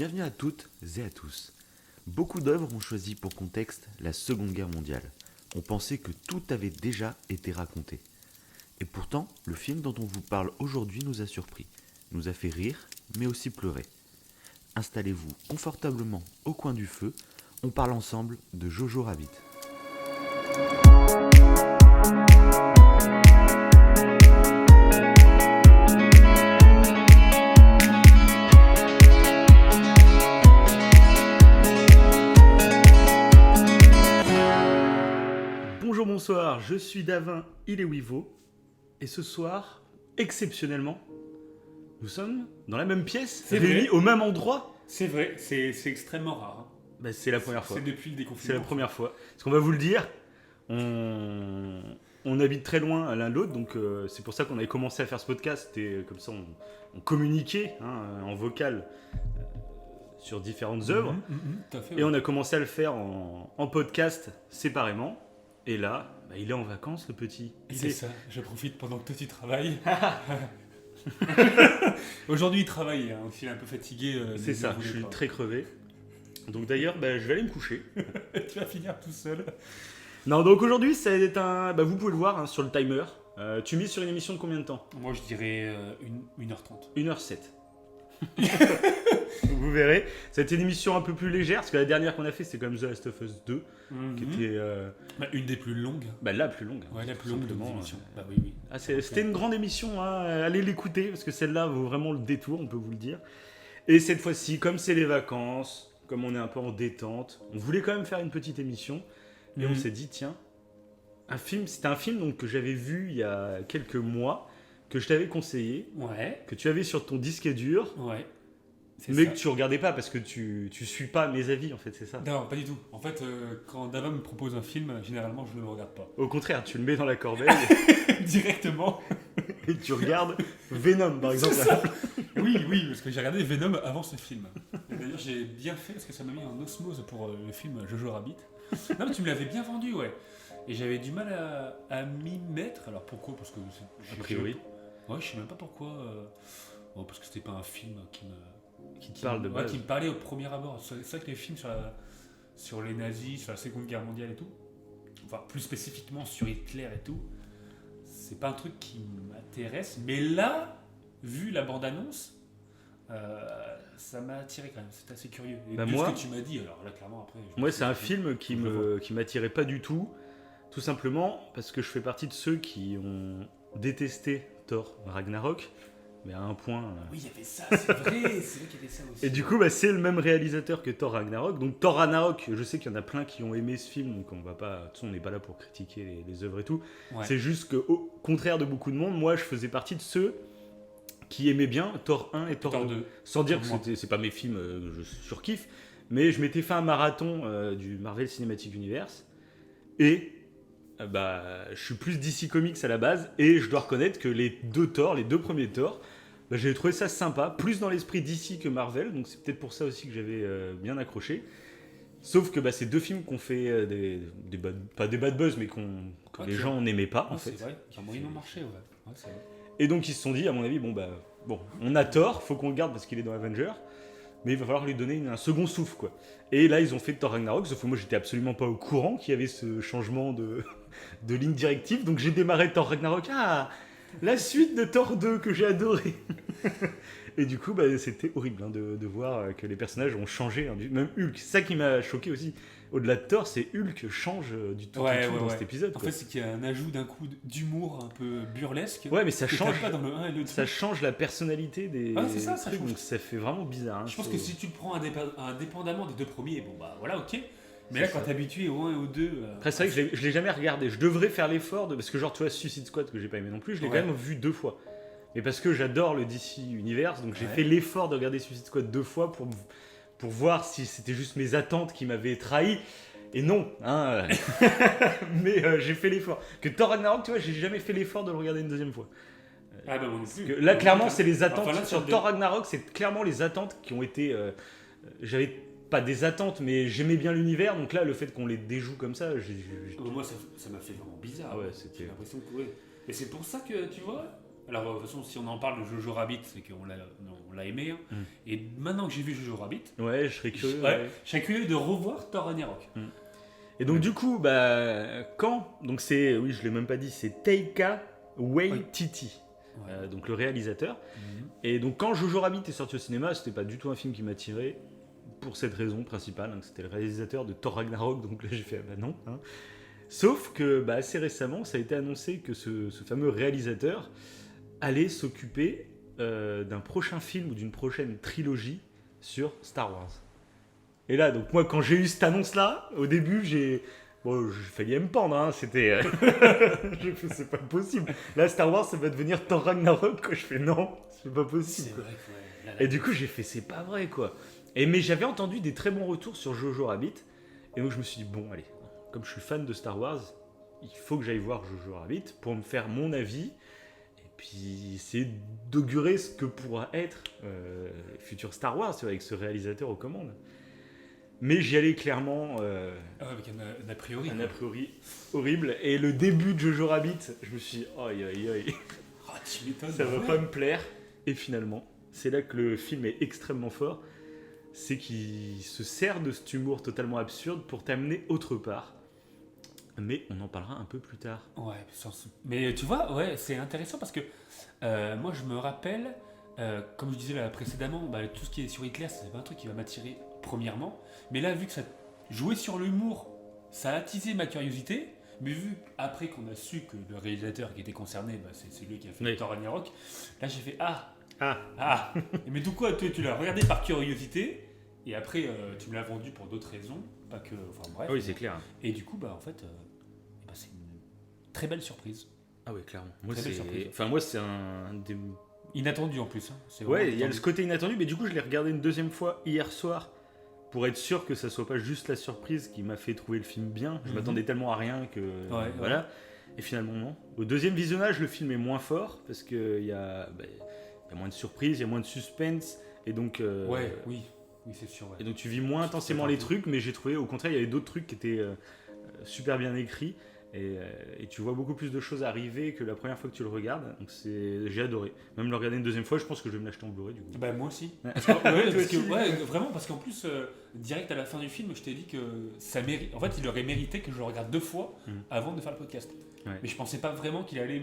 Bienvenue à toutes et à tous. Beaucoup d'œuvres ont choisi pour contexte la Seconde Guerre mondiale. On pensait que tout avait déjà été raconté. Et pourtant, le film dont on vous parle aujourd'hui nous a surpris, nous a fait rire, mais aussi pleurer. Installez-vous confortablement au coin du feu, on parle ensemble de Jojo Rabbit. Bonjour, bonsoir, je suis Davin, il est Wivo, et ce soir, exceptionnellement, nous sommes dans la même pièce, C'est réunis vrai. au même endroit. C'est vrai, c'est extrêmement rare. Bah, c'est la première fois. C'est depuis le déconfinement. C'est la première fois. Parce qu'on va vous le dire, on habite très loin l'un de l'autre, donc c'est pour ça qu'on avait commencé à faire ce podcast, et comme ça on communiquait en vocal sur différentes œuvres, Tout à fait. et on a commencé à le faire en podcast séparément, et là, bah, il est en vacances le petit. C'est ça, je profite pendant que toi tu travailles. Aujourd'hui il travaille, hein, il est un peu fatigué. C'est ça, je suis très crevé. Donc d'ailleurs, bah, je vais aller me coucher. Tu vas finir tout seul. Non, donc aujourd'hui, ça va être un... Bah, vous pouvez le voir sur le timer. Tu mises sur une émission de combien de temps ? Moi je dirais 1h30. 1h07. Vous verrez. C'était une émission un peu plus légère, parce que la dernière qu'on a fait, c'était quand même The Last of Us 2, qui était Une des plus longues. la plus longue. Ouais, la tout plus longue de simplement. l'émission. Bah oui, oui. Ah, c'était une grande émission, allez l'écouter, parce que celle-là vaut vraiment le détour, on peut vous le dire. Et cette fois-ci, comme c'est les vacances, comme on est un peu en détente, on voulait quand même faire une petite émission, et on s'est dit, tiens, c'était un film donc, que j'avais vu il y a quelques mois, que je t'avais conseillé, Ouais, que tu avais sur ton disque dur, ouais. C'est mais ça. que tu regardais pas parce que tu suis pas mes avis en fait, c'est ça. Non, pas du tout. En fait, quand Davin me propose un film, généralement je ne le regarde pas. Au contraire, tu le mets dans la corbeille Directement. et tu regardes Venom par exemple. C'est ça. Oui, parce que j'ai regardé Venom avant ce film. Et d'ailleurs, j'ai bien fait parce que ça m'a mis en osmose pour le film Jojo Rabbit. Non, mais tu me l'avais bien vendu, ouais. Et j'avais du mal à m'y mettre. Alors pourquoi ? Parce que A priori. Ouais, je sais même pas pourquoi. Parce que c'était pas un film Qui te parle de ouais, base. qui me parlait au premier abord. C'est vrai que les films sur les nazis, sur la Seconde Guerre mondiale et tout, enfin plus spécifiquement sur Hitler et tout, c'est pas un truc qui m'intéresse. Mais là, vu la bande-annonce, ça m'a attiré quand même. C'était assez curieux. Et Bah de moi- ce que tu m'as dit, alors là clairement après. je me Moi, suis c'est un dit, film qui je le vois. m'attirait pas du tout, tout simplement parce que je fais partie de ceux qui ont détesté Thor Ragnarok, mais à un point. Oui, il y avait ça, c'est vrai, c'est vrai qu'il y avait ça aussi. Et du coup, bah, c'est le même réalisateur que Thor Ragnarok. Donc Thor Ragnarok, je sais qu'il y en a plein qui ont aimé ce film, donc on va pas, de toute façon, on n'est pas là pour critiquer les œuvres et tout. Ouais. C'est juste que, au contraire de beaucoup de monde, moi, je faisais partie de ceux qui aimaient bien Thor 1 et Thor Thor 2. 2. Sans dire Comme moi. que c'est pas mes films, je surkiffe, mais je m'étais fait un marathon du Marvel Cinematic Universe et bah, je suis plus DC Comics à la base et je dois reconnaître que les deux premiers Thor, bah, j'ai trouvé ça sympa, plus dans l'esprit DC que Marvel, donc c'est peut-être pour ça aussi que j'avais bien accroché. Sauf que bah, ces deux films qu'on fait pas des bad buzz, mais que Ouais, les qui gens n'aimaient pas en C'est fait. vrai, qui a moyennement marché, ouais. Ouais, c'est vrai. Et donc ils se sont dit, à mon avis, bon, on a Thor, faut qu'on le garde parce qu'il est dans Avenger, mais il va falloir lui donner un second souffle, quoi. Et là, ils ont fait Thor Ragnarok, sauf que moi, j'étais absolument pas au courant qu'il y avait ce changement de ligne directive, donc j'ai démarré Thor Ragnarok, la suite de Thor 2 que j'ai adoré. Et du coup, bah, c'était horrible de voir que les personnages ont changé, même Hulk. C'est ça qui m'a choqué aussi. Au-delà de Thor, c'est Hulk change du tout au tout dans cet épisode. En quoi. fait, c'est qu'il y a un ajout d'un coup d'humour un peu burlesque. Ouais, mais ça que change. t'as pas dans le 1 et le 2. Ça change la personnalité des Ah, c'est ça, ça trucs, change. donc ça fait vraiment bizarre. Je pense que si tu le prends indépendamment des deux premiers, bon bah voilà, ok. Mais C'est là, ça. quand t'es habitué au 1 et au 2. Après, c'est vrai que je l'ai jamais regardé. Je devrais faire l'effort parce que genre, tu vois, Suicide Squad que j'ai pas aimé non plus, je l'ai Ouais. quand même vu 2 fois. Mais parce que j'adore le DC Universe, donc j'ai Ouais. fait l'effort de regarder Suicide Squad 2 fois pour voir si c'était juste mes attentes qui m'avaient trahi. Et non, hein. Mais j'ai fait l'effort. Que Thor Ragnarok, tu vois, j'ai jamais fait l'effort de le regarder une deuxième fois. Ah bah moi non Parce plus. que là, clairement, c'est les attentes. Enfin, là, sur Thor Ragnarok, c'est clairement les attentes qui ont été. J'avais pas des attentes, mais j'aimais bien l'univers, donc là, le fait qu'on les déjoue comme ça, Moi, ça m'a fait vraiment bizarre. Ah ouais, J'ai c'était. l'impression que. Ouais. Et c'est pour ça que, tu vois, Alors, de toute façon, si on en parle de Jojo Rabbit, c'est qu'on l'a aimé. Hein. Et maintenant que j'ai vu Jojo Rabbit, Ouais, je serais curieux. je serais curieux de revoir Thor Ragnarok. Et donc, du coup, quand donc c'est, oui, je l'ai même pas dit, c'est Taika Waititi, Ouais. donc le réalisateur. Et donc, quand Jojo Rabbit est sorti au cinéma, c'était pas du tout un film qui m'attirait pour cette raison principale, hein, que c'était le réalisateur de Thor Ragnarok. Donc là, j'ai fait bah non. Hein. Sauf que assez récemment, ça a été annoncé que ce fameux réalisateur allait s'occuper d'un prochain film ou d'une prochaine trilogie sur Star Wars. Et là, donc moi, quand j'ai eu cette annonce-là, au début, j'ai failli me pendre. Hein, c'était, c'est pas possible. Là, Star Wars, ça va devenir Thor Ragnarok. Quoi. Je fais non, c'est pas possible. C'est Quoi. vrai que Et du coup, j'ai fait c'est pas vrai quoi. Mais j'avais entendu des très bons retours sur Jojo Rabbit. Et donc je me suis dit bon allez, comme je suis fan de Star Wars, il faut que j'aille voir Jojo Rabbit pour me faire mon avis. Et puis essayer d'augurer ce que pourra être futur Star Wars tu vois, avec ce réalisateur aux commandes. Mais j'y allais clairement avec un a priori. un a priori horrible. Et le début de Jojo Rabbit, je me suis dit aïe aïe aïe, Ah, tu m'étonnes. ça va pas me plaire. Et finalement, c'est là que le film est extrêmement fort. C'est qu'il se sert de cet humour totalement absurde pour t'amener autre part. Mais on en parlera un peu plus tard. Ouais, mais tu vois, ouais, c'est intéressant parce que moi je me rappelle, comme je disais là précédemment, tout ce qui est sur Hitler, c'est pas un truc qui va m'attirer premièrement. Mais là, vu que ça jouait sur l'humour, ça a attisé ma curiosité. Mais vu après qu'on a su que le réalisateur qui était concerné, c'est lui qui a fait Oui. Thor Ragnarok, là j'ai fait ah. Ah, Mais du coup, tu l'as regardé par curiosité et après tu me l'as vendu pour d'autres raisons, pas que, enfin bref. oui, c'est clair. Et du coup, en fait, c'est une très belle surprise. Ah oui, clairement. Moi, Très belle surprise. c'est un des... Inattendu en plus. Hein. C'est Ouais, vraiment il y a ce côté inattendu, mais du coup, je l'ai regardé une deuxième fois hier soir pour être sûr que ça soit pas juste la surprise qui m'a fait trouver le film bien. Je m'attendais tellement à rien que... voilà. Et finalement, non. Au deuxième visionnage, le film est moins fort parce qu'il y a moins de surprises, il y a moins de suspense. Et donc... Oui, c'est sûr. Ouais. Et donc tu vis moins intensément les trucs, mais j'ai trouvé, au contraire, il y avait d'autres trucs qui étaient super bien écrits. Et tu vois beaucoup plus de choses arriver que la première fois que tu le regardes. Donc j'ai adoré. Même le regarder une deuxième fois, je pense que je vais me l'acheter en Blu-ray du coup. Moi aussi. Ouais. Vraiment, parce qu'en plus, direct à la fin du film, je t'ai dit que ça mérite. En fait, il aurait mérité que je le regarde 2 fois avant de faire le podcast. Ouais. Mais je pensais pas vraiment qu'il allait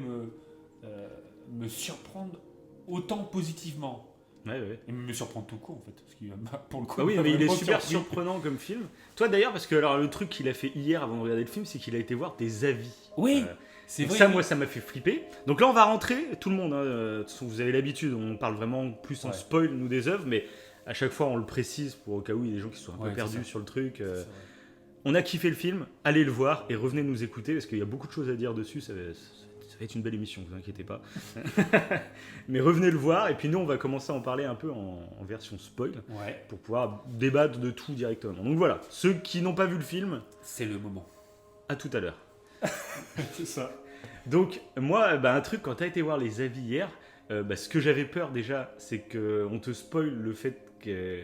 me surprendre autant positivement. Ouais. Et me surprendre tout court en fait. Parce qu'il pour le coup, Ah oui, mais il est vraiment super surpris. surprenant comme film. Toi d'ailleurs, parce que alors, le truc qu'il a fait hier avant de regarder le film, c'est qu'il a été voir des avis. Oui, c'est donc vrai. Ça, moi, ça m'a fait flipper. Donc là, on va rentrer, tout le monde. Hein, de toute façon, vous avez l'habitude, on parle vraiment plus en spoil, nous, des œuvres, mais à chaque fois, on le précise pour au cas où il y a des gens qui sont un peu perdus sur le truc. On a kiffé le film, allez le voir et revenez nous écouter parce qu'il y a beaucoup de choses à dire dessus. Ça va être une belle émission, vous inquiétez pas. Mais revenez le voir et puis nous, on va commencer à en parler un peu en version spoil pour pouvoir débattre de tout directement. Donc voilà, ceux qui n'ont pas vu le film, c'est le moment. À tout à l'heure. C'est ça. Donc moi, un truc, quand tu as été voir les avis hier, ce que j'avais peur déjà, c'est qu'on te spoil le fait que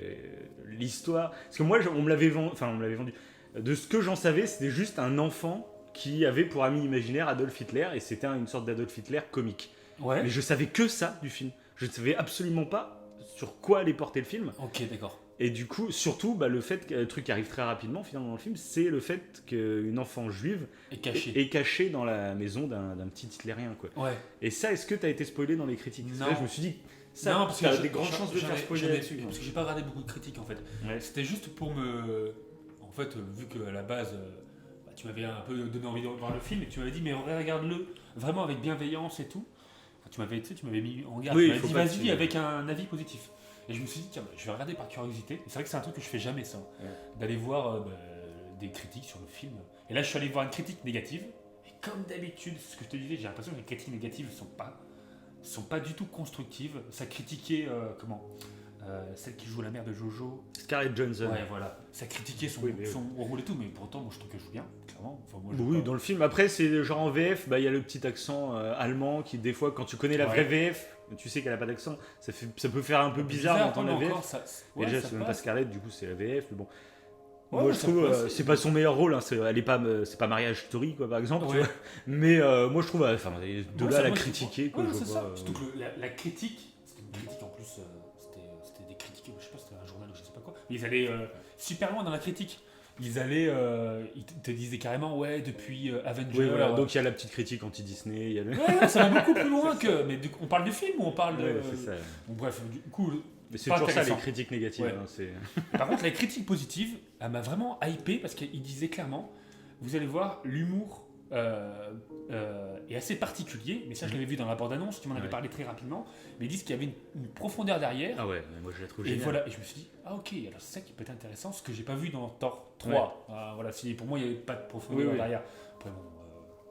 l'histoire... Parce que moi, on me l'avait vendu. De ce que j'en savais, c'était juste un enfant qui avait pour ami imaginaire Adolf Hitler, et c'était une sorte d'Adolf Hitler comique. Ouais. Mais je savais que ça du film. Je ne savais absolument pas sur quoi allait porter le film. Ok, d'accord. Et du coup, surtout, le fait que le truc qui arrive très rapidement finalement dans le film, c'est le fait qu'une enfant juive est cachée dans la maison d'un petit hitlérien. Quoi. Ouais. Et ça, est-ce que tu as été spoilé dans les critiques? Non. Là, je me suis dit, ça, non, parce tu as que des grandes chances de faire spoiler là-dessus. Parce que j'ai pas regardé beaucoup de critiques en fait. Ouais. C'était juste pour me... En fait, vu qu'à la base, tu m'avais un peu donné envie de voir le film et tu m'avais dit, mais regarde-le vraiment avec bienveillance et tout. Enfin, tu m'avais mis en garde. Oui, tu m'avais dit, vas-y, avec un avis positif. Et je me suis dit, tiens, je vais regarder par curiosité. Et c'est vrai que c'est un truc que je fais jamais, ça. D'aller voir des critiques sur le film. Et là, je suis allé voir une critique négative. Et comme d'habitude, c'est ce que je te disais, j'ai l'impression que les critiques négatives sont pas du tout constructives. Ça critiquait, celle qui joue la mère de Jojo. Scarlett Johansson. Ouais, voilà. Ça critiquait son rôle et tout, mais pourtant, moi, je trouve qu'elle joue bien, clairement. Enfin, moi, Oui, dans le film. Après, c'est genre en VF, il y a le petit accent allemand qui, des fois, quand tu connais la vraie VF, tu sais qu'elle n'a pas d'accent, ça peut faire un peu bizarre d'entendre la VF. Et déjà, c'est même pas Scarlett, du coup, c'est la VF. Mais bon. Moi, je ça trouve, passe. c'est pas son meilleur rôle, hein, c'est pas Mariage Story, quoi, par exemple, tu Ouais. vois. Mais moi, je trouve, enfin, de Ouais, là à ça, la moi, je critiquer, comprends. quoi, Ouais, je c'est vois ça. pas, Surtout que la critique, c'était une critique en plus, c'était des critiques, je sais pas, c'était un journal ou je sais pas quoi. Mais ils allaient super loin dans la critique. Ils te disaient carrément, ouais, depuis Avenger. Oui, voilà, donc il y a la petite critique anti-Disney, il y a le... Ouais, ça va beaucoup plus loin que. Mais on parle du film ou on parle de. Ouais, c'est ça. Bon, bref, du coup. Mais c'est pas toujours ça, les intéressant. critiques négatives. Ouais. Hein, c'est... Par contre, la critique positive, elle m'a vraiment hypé parce qu'il disait clairement, vous allez voir, l'humour est assez particulier, mais ça je l'avais vu dans la bande-annonce, tu m'en avais Ouais. parlé très rapidement, mais ils disent qu'il y avait une profondeur derrière. Ah ouais, mais moi je la trouve Et géniale. voilà, et je me suis dit, ah ok, alors c'est ça qui peut être intéressant, ce que j'ai pas vu dans Thor 3. Voilà, pour moi il n'y avait pas de profondeur Oui, oui. derrière. Après, bon,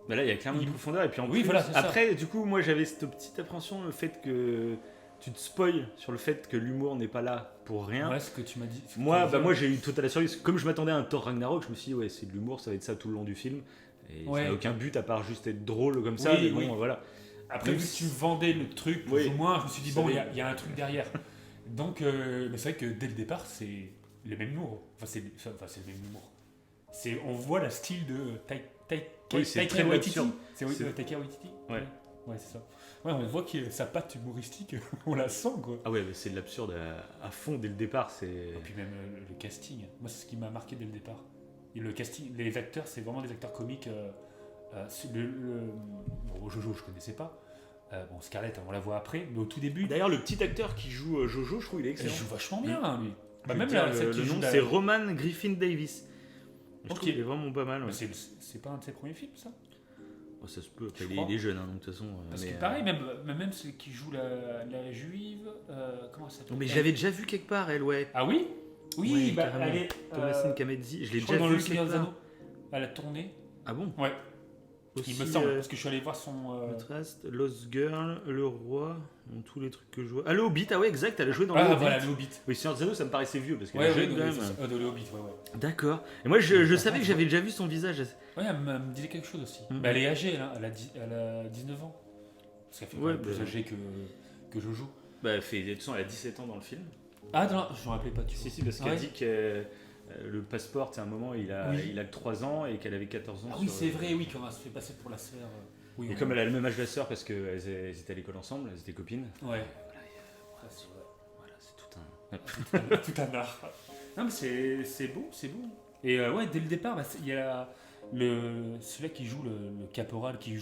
Bah là, il y a clairement une profondeur. Et puis en Oui, plus, voilà, c'est ça. après, du coup, moi j'avais cette petite appréhension, le fait que tu te spoil sur le fait que l'humour n'est pas là pour rien. ouais, ce que tu m'as dit. ce que Moi, tu m'as dit, moi j'ai eu total surprise. Comme je m'attendais à un Thor Ragnarok, je me suis dit, ouais, c'est de l'humour, ça va être ça tout le long du film. Et Ouais. ça n'a aucun but à part juste être drôle comme ça. Oui, Mais bon, oui. voilà. Après, Même vu que si- tu vendais le truc plus Oui. ou moins, je me suis dit, Ça bon, va. il y a un truc derrière. Donc, mais c'est vrai que dès le départ, c'est le même humour. Enfin, c'est le même humour. On voit la style de Oui, c'est Taika très Waititi. absurde. C'est C'est- Taika Waititi. Ouais. Ouais, c'est ça. Ouais, on voit que sa patte humoristique, on la sent, quoi. Ah ouais, mais c'est de l'absurde à fond dès le départ. C'est... Et puis même le casting. Moi, c'est ce qui m'a marqué dès le départ. Et le casting, les acteurs, c'est vraiment des acteurs comiques. Bon, Jojo, je connaissais pas. Bon, Scarlett, on la voit après, mais au tout début, D'ailleurs, le petit acteur qui joue Jojo, je trouve il est il excellent. joue vachement bien, hein, lui. Je Bah, vais même te dire là, celle qui le joue nom, la- c'est Roman Griffin Davis. Je Ok. trouve qu'il est vraiment pas mal. Bah, Ouais. c'est pas un de ses premiers films, ça. Oh, ça se peut. Après, Je il crois. est jeune, hein, donc de toute façon. Parce mais, que pareil, même celle qui joue la juive, comment ça s'appelle mais je l'avais déjà vu quelque part, elle, ouais. Ah oui. Oui, Ouais, bah, carrément. elle est. Thomasine Kamedzi, je l'ai je crois déjà dans vu Le Seigneur quelque des part. Anneaux. Elle a tourné. Ah bon? Ouais. Aussi, Il me semble, parce que je suis allé voir son. Le Trust, Lost Girl, Le Roi, dans tous les trucs que je vois. Ah, le Hobbit, ah ouais, exact, elle a joué dans le Ah Hobbit. voilà, le Hobbit. Oui, Seigneur des Anneaux, ça me paraissait vieux parce qu'elle Ouais, est ouais, jeune quand même. dans le Hobbit, ouais, ouais. D'accord. Et moi, je savais que j'avais déjà vu son visage. Ouais, elle me disait quelque chose aussi. Mhm. Mais elle est âgée, là. Elle a 19 ans. Parce qu'elle fait Ouais, plus bah- âgée que Jojo. Bah, de toute façon, elle a 17 ans dans le film. Ah non, je me rappelais pas. Tu vois. Si, parce qu'elle Ouais. dit que le passeport, c'est un moment, il a que 3 ans et qu'elle avait 14 ans. Ah oui, sur- c'est vrai, oui, qu'on se fait passer pour la sœur. Oui, Et oui. comme elle a le même âge de la sœur parce qu'elles étaient à l'école ensemble, elles étaient copines. Ouais. Ça, c'est tout un. Tout un art. Non, mais c'est beau, c'est beau. Et ouais, dès le départ, bah, il y a celui-là qui joue le caporal, qui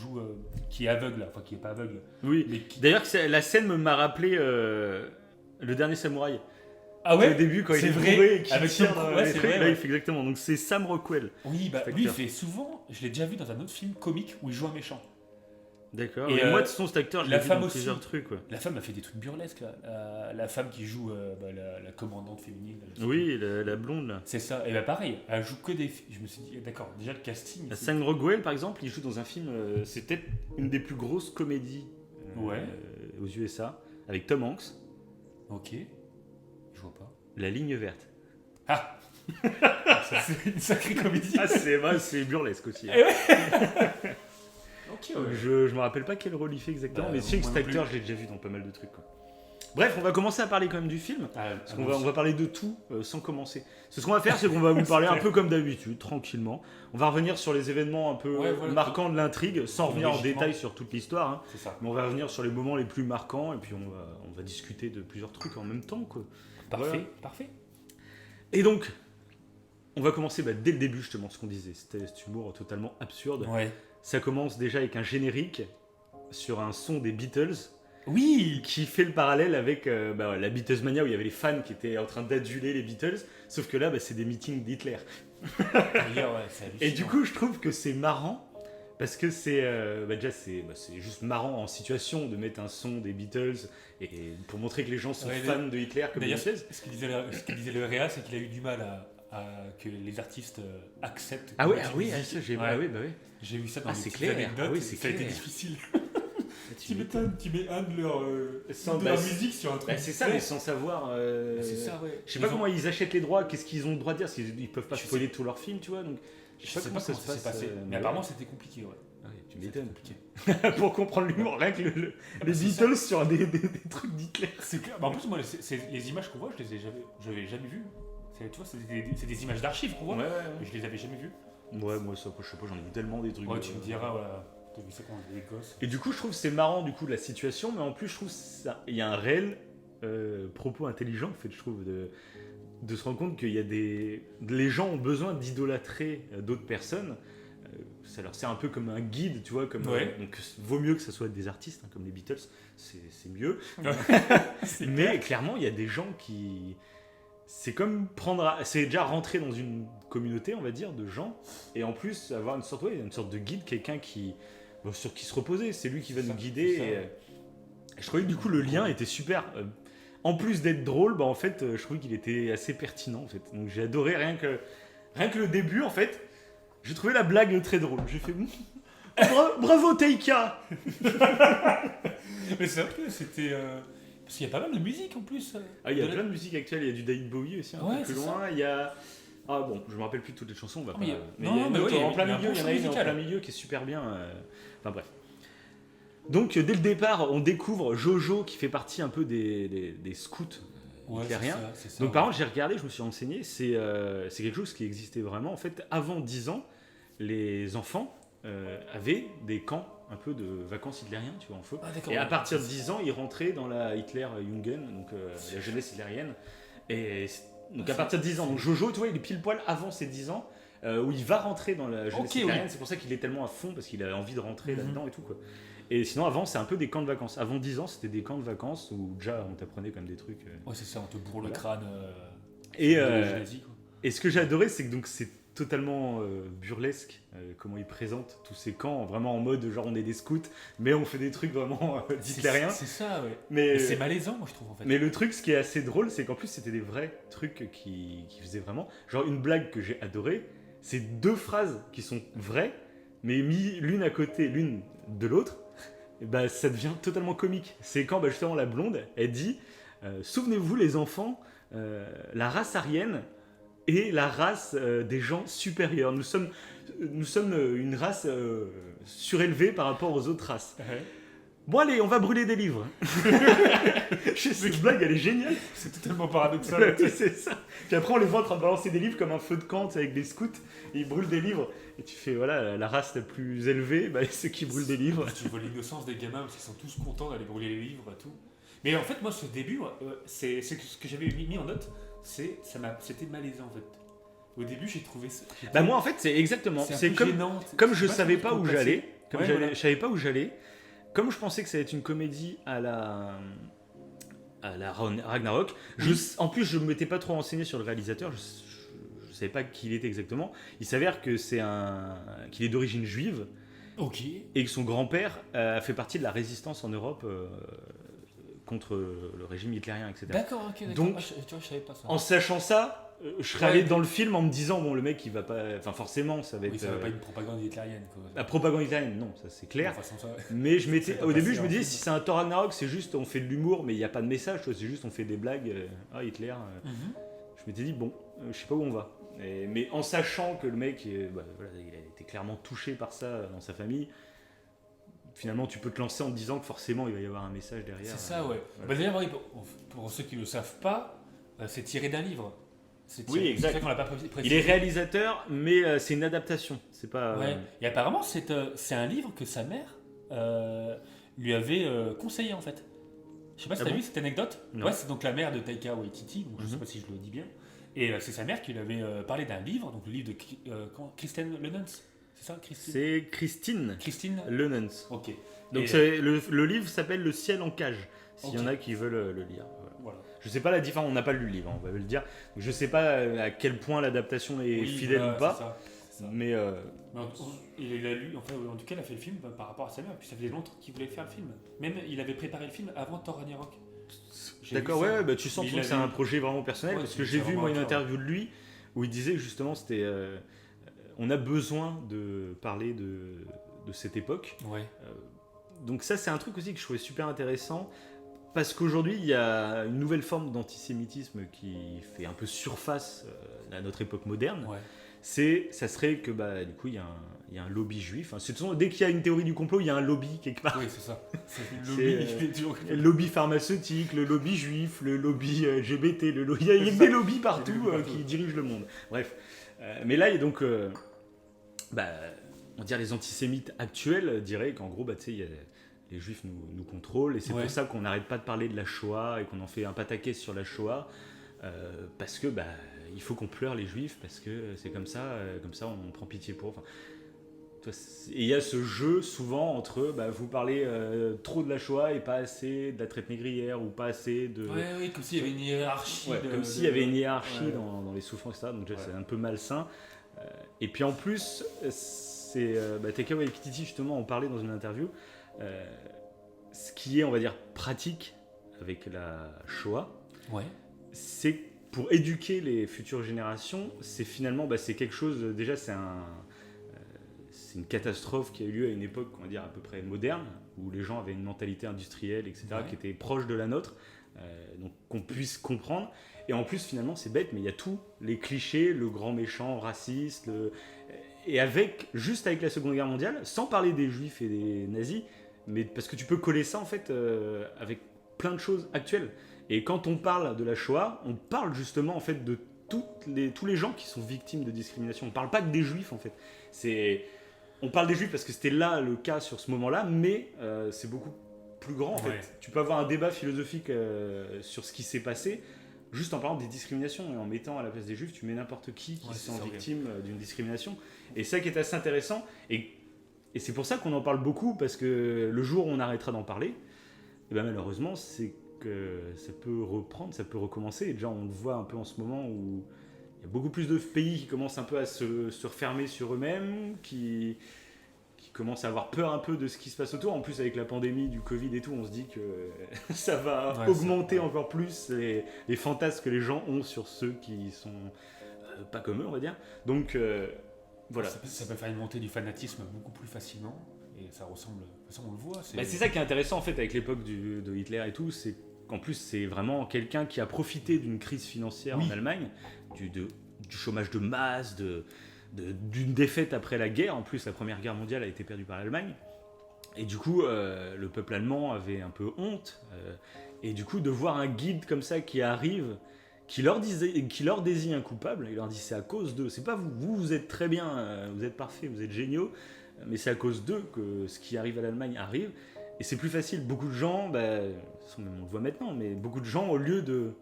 est aveugle, enfin qui est pas aveugle. Oui. Mais qui... D'ailleurs, la scène m'a rappelé le dernier samouraï. Ah Au début, quand il c'est est vrai, bourré et qu'il avec tire Tom dans Cruise, ouais, les c'est trucs, vrai, là, ouais. il fait exactement. Donc c'est Sam Rockwell. Oui, bah, Cet lui il acteur. fait souvent, je l'ai déjà vu dans un autre film comique où il joue un méchant. D'accord. Et, Et moi, de toute façon, cet acteur, je la l'ai vu femme dans aussi. plusieurs trucs. Quoi. La femme a fait des trucs burlesques, là. La femme qui joue la commandante féminine. là, je sais Oui, la blonde là. plus. C'est ça, et bah pareil, elle joue que des filles. Je me suis dit, d'accord, déjà le casting. c'est- Sam Rockwell, par exemple, il joue dans un film, c'est peut-être une des plus grosses comédies Ouais. aux USA, avec Tom Hanks, Ok, je vois pas. La Ligne Verte. Ah Ça, c'est une sacrée comédie. Ah, c'est burlesque aussi. hein. Eh ouais. Ok, ouais. Je me rappelle pas quel rôle il fait exactement, Bah, mais c'est que moi cet non acteur, plus. je l'ai déjà vu dans pas mal de trucs. Quoi. Bref, on va commencer à parler quand même du film. Parce qu'on on va parler de tout sans commencer. Ce qu'on va faire, c'est qu'on va vous parler un peu comme d'habitude, tranquillement. On va revenir sur les événements un peu Ouais, voilà. marquants de l'intrigue, sans revenir en Chronologiquement. détail sur toute l'histoire. Hein. C'est ça. Mais on va revenir sur les moments les plus marquants et puis on va discuter de plusieurs trucs en même temps. Quoi. Parfait, Voilà. parfait. Et donc, on va commencer dès le début justement, ce qu'on disait. C'était cet humour totalement absurde. Ouais. Ça commence déjà avec un générique sur un son des Beatles. Oui. Qui fait le parallèle avec la Beatlesmania où il y avait les fans qui étaient en train d'aduler les Beatles, sauf que là c'est des meetings d'Hitler. D'ailleurs, ouais, c'est hallucinant. Et du coup je trouve que c'est marrant parce que c'est déjà c'est juste marrant en situation de mettre un son des Beatles et pour montrer que les gens sont Ouais, fans de Hitler comme des D'ailleurs, Beatles. ce qu'il disait le Réa, c'est qu'il a eu du mal à que les artistes acceptent. Ah que ouais, la ah oui, musique- ça, j'ai Ouais. ah oui, bah oui. J'ai vu ça dans Ah, des c'est petites clair. anecdotes. Ah oui, c'est ça a été clair. difficile. Tu Tu m'étonnes. m'étonnes, tu mets un de leur, Sans- de bah, leur c'est- musique sur un truc. Bah, c'est ça, mais sans savoir. C'est ça, ouais. Je sais pas comment ils achètent les droits, qu'est-ce qu'ils ont le droit de dire, parce qu'ils peuvent pas Je spoiler tous leurs films, tu vois. Donc Je sais pas comment ça s'est passé. Mais ouais. apparemment, c'était compliqué, ouais. Ah oui, tu C'était m'étonnes. compliqué. Pour comprendre l'humour, rien que les c'est Beatles sur des trucs d'Hitler. C'est clair. Bah, en plus, moi, les images qu'on voit, je n'avais jamais vues. Tu vois, c'est des images d'archives qu'on voit. Ouais, Mais je les avais jamais vues. ouais, moi ça, je sais pas, j'en ai vu tellement des trucs. Ouais, tu me diras, voilà. T'as vu ça quand on était gosses. Et du coup, je trouve que c'est marrant du coup la situation, mais en plus, je trouve il y a un réel propos intelligent, en fait, je trouve, de se rendre compte qu'il y a les gens ont besoin d'idolâtrer d'autres personnes. Ça leur sert un peu comme un guide, tu vois, comme Ouais. donc vaut mieux que ça soit des artistes, hein, comme les Beatles, c'est mieux. Ouais. Mais clairement, il y a des gens qui c'est comme c'est déjà rentrer dans une communauté, on va dire, de gens, et en plus avoir une sorte de guide, quelqu'un sur qui se reposer, c'est lui qui va nous guider. Et je trouvais que du coup le lien était super. En plus d'être drôle, bah en fait, je trouvais qu'il était assez pertinent en fait. Donc j'ai adoré rien que le début en fait. J'ai trouvé la blague très drôle. J'ai fait bravo Taika. Mais c'est vrai que c'était. Parce qu'il y a pas mal de musique en plus. Ah, il y a plein de musique actuelle. Il y a du David Bowie aussi un peu plus c'est loin. Il y a je me rappelle plus toutes les chansons. On va pas. Mais il y a- Mais non, il y a une mais autre oui, en plein il y a un milieu. bon Il y en choix a une en musical. plein milieu qui est super bien. Enfin bref. Donc dès le départ, on découvre Jojo qui fait partie un peu des scouts hitlériens. c'est ça. Donc par contre, j'ai regardé, je me suis renseigné, c'est quelque chose qui existait vraiment. En fait, avant 10 ans, les enfants avaient des camps un peu de vacances hitlériens, tu vois, en feu. Ah, d'accord, Et à ouais. partir de 10 ans, ils rentraient dans la Hitler-Jugend, donc la jeunesse hitlérienne. Et donc à partir de 10 ans, donc Jojo, tu vois, il est pile poil avant ses 10 ans, où il va rentrer dans la jeunesse hitlérienne. C'est pour ça qu'il est tellement à fond, parce qu'il a envie de rentrer là-dedans et tout, quoi. Et sinon, avant, c'est un peu des camps de vacances. Avant 10 ans, c'était des camps de vacances où déjà, on t'apprenait quand même des trucs. Ouais, c'est ça, on te bourre le Voilà. crâne. Et, de la génésie, quoi. Et ce que j'ai adoré, c'est que donc c'est totalement burlesque comment ils présentent tous ces camps, vraiment en mode genre on est des scouts, mais on fait des trucs vraiment hitlériens. C'est ça, ouais. Mais Et c'est malaisant, moi, je trouve, en fait. Mais le truc, ce qui est assez drôle, c'est qu'en plus c'était des vrais trucs qui faisaient vraiment. Genre une blague que j'ai adorée, c'est 2 phrases qui sont vraies, mais mis l'une à côté, l'une de l'autre, et bah ça devient totalement comique. C'est quand justement la blonde, elle dit souvenez-vous les enfants, la race aryenne et la race des gens supérieurs. Nous sommes une race surélevée par rapport aux autres races. Ouais. Bon allez, on va brûler des livres. Cette blague, elle est géniale. C'est totalement paradoxal. C'est ça. Puis après, on les voit en train de balancer des livres comme un feu de camp, tu sais, avec des scouts. Et ils brûlent des livres. Et tu fais, voilà, la race la plus élevée, bah, c'est ceux qui brûlent des livres. Tu vois l'innocence des gamins, parce qu'ils sont tous contents d'aller brûler les livres et tout. Mais en fait, moi, ce début, c'est ce que j'avais mis en note, c'était malaisant, en fait. Au début, j'ai trouvé ça. Bah moi, en fait, c'est exactement. C'est comme je savais pas où j'allais. Comme je savais pas où j'allais. Comme je pensais que ça allait être une comédie à la Ragnarok, en plus je ne m'étais pas trop renseigné sur le réalisateur, je ne savais pas qui il était exactement. Il s'avère que qu'il est d'origine juive, Ok. et que son grand-père a fait partie de la résistance en Europe contre le régime hitlérien, etc. D'accord, ok. D'accord. Donc, Tu vois, je savais pas ça. En sachant ça, je serais allé dans le film en me disant bon, le mec il va pas, enfin forcément ça va être Oui, ça va pas être une propagande hitlérienne, quoi. la propagande hitlérienne, non, ça c'est clair. De toute façon, ça, ouais. Mais au début, je me disais, film. si c'est un Thor Ragnarok, c'est juste on fait de l'humour, mais il n'y a pas de message, c'est juste on fait des blagues. Hitler. Mhm. Je m'étais dit, bon, je sais pas où on va. Mais en sachant que le mec, voilà, il a été clairement touché par ça dans sa famille, finalement, tu peux te lancer en te disant que forcément il va y avoir un message derrière. C'est ça, ouais. Voilà. Bah, d'ailleurs, pour ceux qui ne le savent pas, c'est tiré d'un livre. Oui, exact. C'est vrai qu'on l'a pas précisé. Il est réalisateur, mais c'est une adaptation. C'est pas. Ouais. Et apparemment, c'est un livre que sa mère lui avait conseillé, en fait. Je sais pas si Ah t'as bon vu cette anecdote. Non. Ouais, c'est donc la mère de Taika Waititi, donc je sais pas si je le dis bien. Et c'est sa mère qui lui avait parlé d'un livre, donc le livre de Kristen Lenons. C'est ça, Christine C'est Christine Lenons. Ok. Donc le livre s'appelle Le ciel en cage, s'il y en a qui veulent le lire. Voilà. Je sais pas la différence, on n'a pas lu le livre, on va le dire. Donc, je sais pas à quel point l'adaptation est fidèle voilà, ou pas, c'est ça. mais il a lu, enfin, en tout cas, il a fait le film par rapport à sa mère, puis ça faisait longtemps qu'il voulait faire le film. Même, il avait préparé le film avant Thor Ragnarok. d'accord, vu ça. ouais, bah, tu sens Mais que c'est un projet vraiment personnel, Ouais, parce c'est que j'ai vu vraiment moi une un cœur. interview de lui où il disait justement c'était on a besoin de parler de cette époque. Ouais. Donc ça c'est un truc aussi que je trouvais super intéressant. Parce qu'aujourd'hui, il y a une nouvelle forme d'antisémitisme qui fait un peu surface à notre époque moderne. Ouais. ça serait que du coup il y a un lobby juif. Hein. De toute façon, dès qu'il y a une théorie du complot, il y a un lobby quelque part. Oui, c'est ça. C'est le C'est, lobby, il est toujours. Le lobby pharmaceutique, le lobby juif, le lobby LGBT, il y a des lobbies partout, qui dirigent le monde. Bref. Mais là, il y a donc, on dirait les antisémites actuels diraient qu'en gros, tu sais, les juifs nous contrôlent, et c'est pour ça qu'on n'arrête pas de parler de la Shoah et qu'on en fait un pataquès sur la Shoah, parce que il faut qu'on pleure les juifs, parce que c'est comme ça on prend pitié pour. Enfin, et il y a ce jeu souvent entre vous parlez trop de la Shoah et pas assez de la traite négrière, ou pas assez de. Oui, comme s'il y avait une hiérarchie. Comme s'il y avait une hiérarchie dans les souffrances, etc. Donc c'est un peu malsain. Et puis en plus, c'est Taika Waititi justement en parlait dans une interview. Ce qui est, on va dire, pratique avec la Shoah, c'est pour éduquer les futures générations, c'est finalement, c'est quelque chose, déjà c'est une catastrophe qui a eu lieu à une époque, on va dire, à peu près moderne, où les gens avaient une mentalité industrielle, etc., qui était proche de la nôtre, donc qu'on puisse comprendre. Et en plus, finalement, c'est bête, mais il y a tous les clichés, le grand méchant raciste, et juste avec la Seconde Guerre mondiale, sans parler des juifs et des nazis, mais parce que tu peux coller ça en fait avec plein de choses actuelles. Et quand on parle de la Shoah, on parle justement en fait de tous les gens qui sont victimes de discrimination. On parle pas que des juifs en fait. On parle des juifs parce que c'était là le cas sur ce moment-là, mais c'est beaucoup plus grand en fait. Tu peux avoir un débat philosophique sur ce qui s'est passé juste en parlant des discriminations, et en mettant à la place des juifs, tu mets n'importe qui sont victimes d'une discrimination. Et ça qui est assez intéressant, et c'est pour ça qu'on en parle beaucoup, parce que le jour où on arrêtera d'en parler, malheureusement, c'est que ça peut reprendre, ça peut recommencer. Et déjà, on le voit un peu en ce moment où il y a beaucoup plus de pays qui commencent un peu à se refermer sur eux-mêmes, qui commencent à avoir peur un peu de ce qui se passe autour. En plus, avec la pandémie du Covid et tout, on se dit que ça va augmenter encore plus les fantasmes que les gens ont sur ceux qui sont pas comme eux, on va dire. Donc, voilà. Ça peut faire une montée du fanatisme beaucoup plus facilement, et ça ressemble. De toute façon, on le voit. C'est ça qui est intéressant en fait avec l'époque de Hitler et tout, c'est qu'en plus c'est vraiment quelqu'un qui a profité d'une crise financière en Allemagne, du chômage de masse, d'une défaite après la guerre. En plus, la Première Guerre mondiale a été perdue par l'Allemagne, et du coup le peuple allemand avait un peu honte, et du coup de voir un guide comme ça qui arrive, qui leur désigne un coupable, il leur dit c'est à cause d'eux, c'est pas vous êtes très bien, vous êtes parfaits, vous êtes géniaux, mais c'est à cause d'eux que ce qui arrive à l'Allemagne arrive. Et c'est plus facile. Beaucoup de gens, on le voit maintenant, mais beaucoup de gens, au lieu de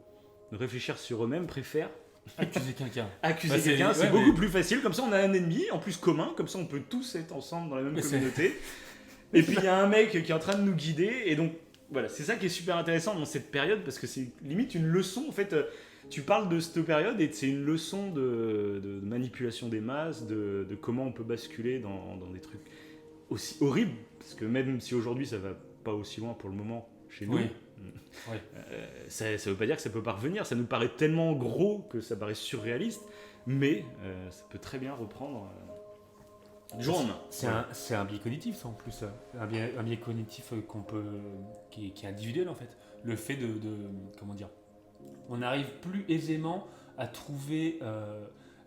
réfléchir sur eux-mêmes, préfèrent accuser quelqu'un. C'est beaucoup plus facile. Comme ça, on a un ennemi, en plus commun, comme ça, on peut tous être ensemble dans la même communauté. Et puis, il y a un mec qui est en train de nous guider. Et donc, voilà, c'est ça qui est super intéressant dans cette période, parce que c'est limite une leçon, en fait. Tu parles de cette période et c'est une leçon de manipulation des masses, de comment on peut basculer dans des trucs aussi horribles, parce que même si aujourd'hui ça va pas aussi loin pour le moment chez nous, ça veut pas dire que ça peut pas revenir. Ça nous paraît tellement gros que ça paraît surréaliste, mais ça peut très bien reprendre du jour au lendemain. C'est un biais cognitif, ça en plus, un biais cognitif qui est individuel en fait. Le fait de comment dire, on arrive plus aisément à trouver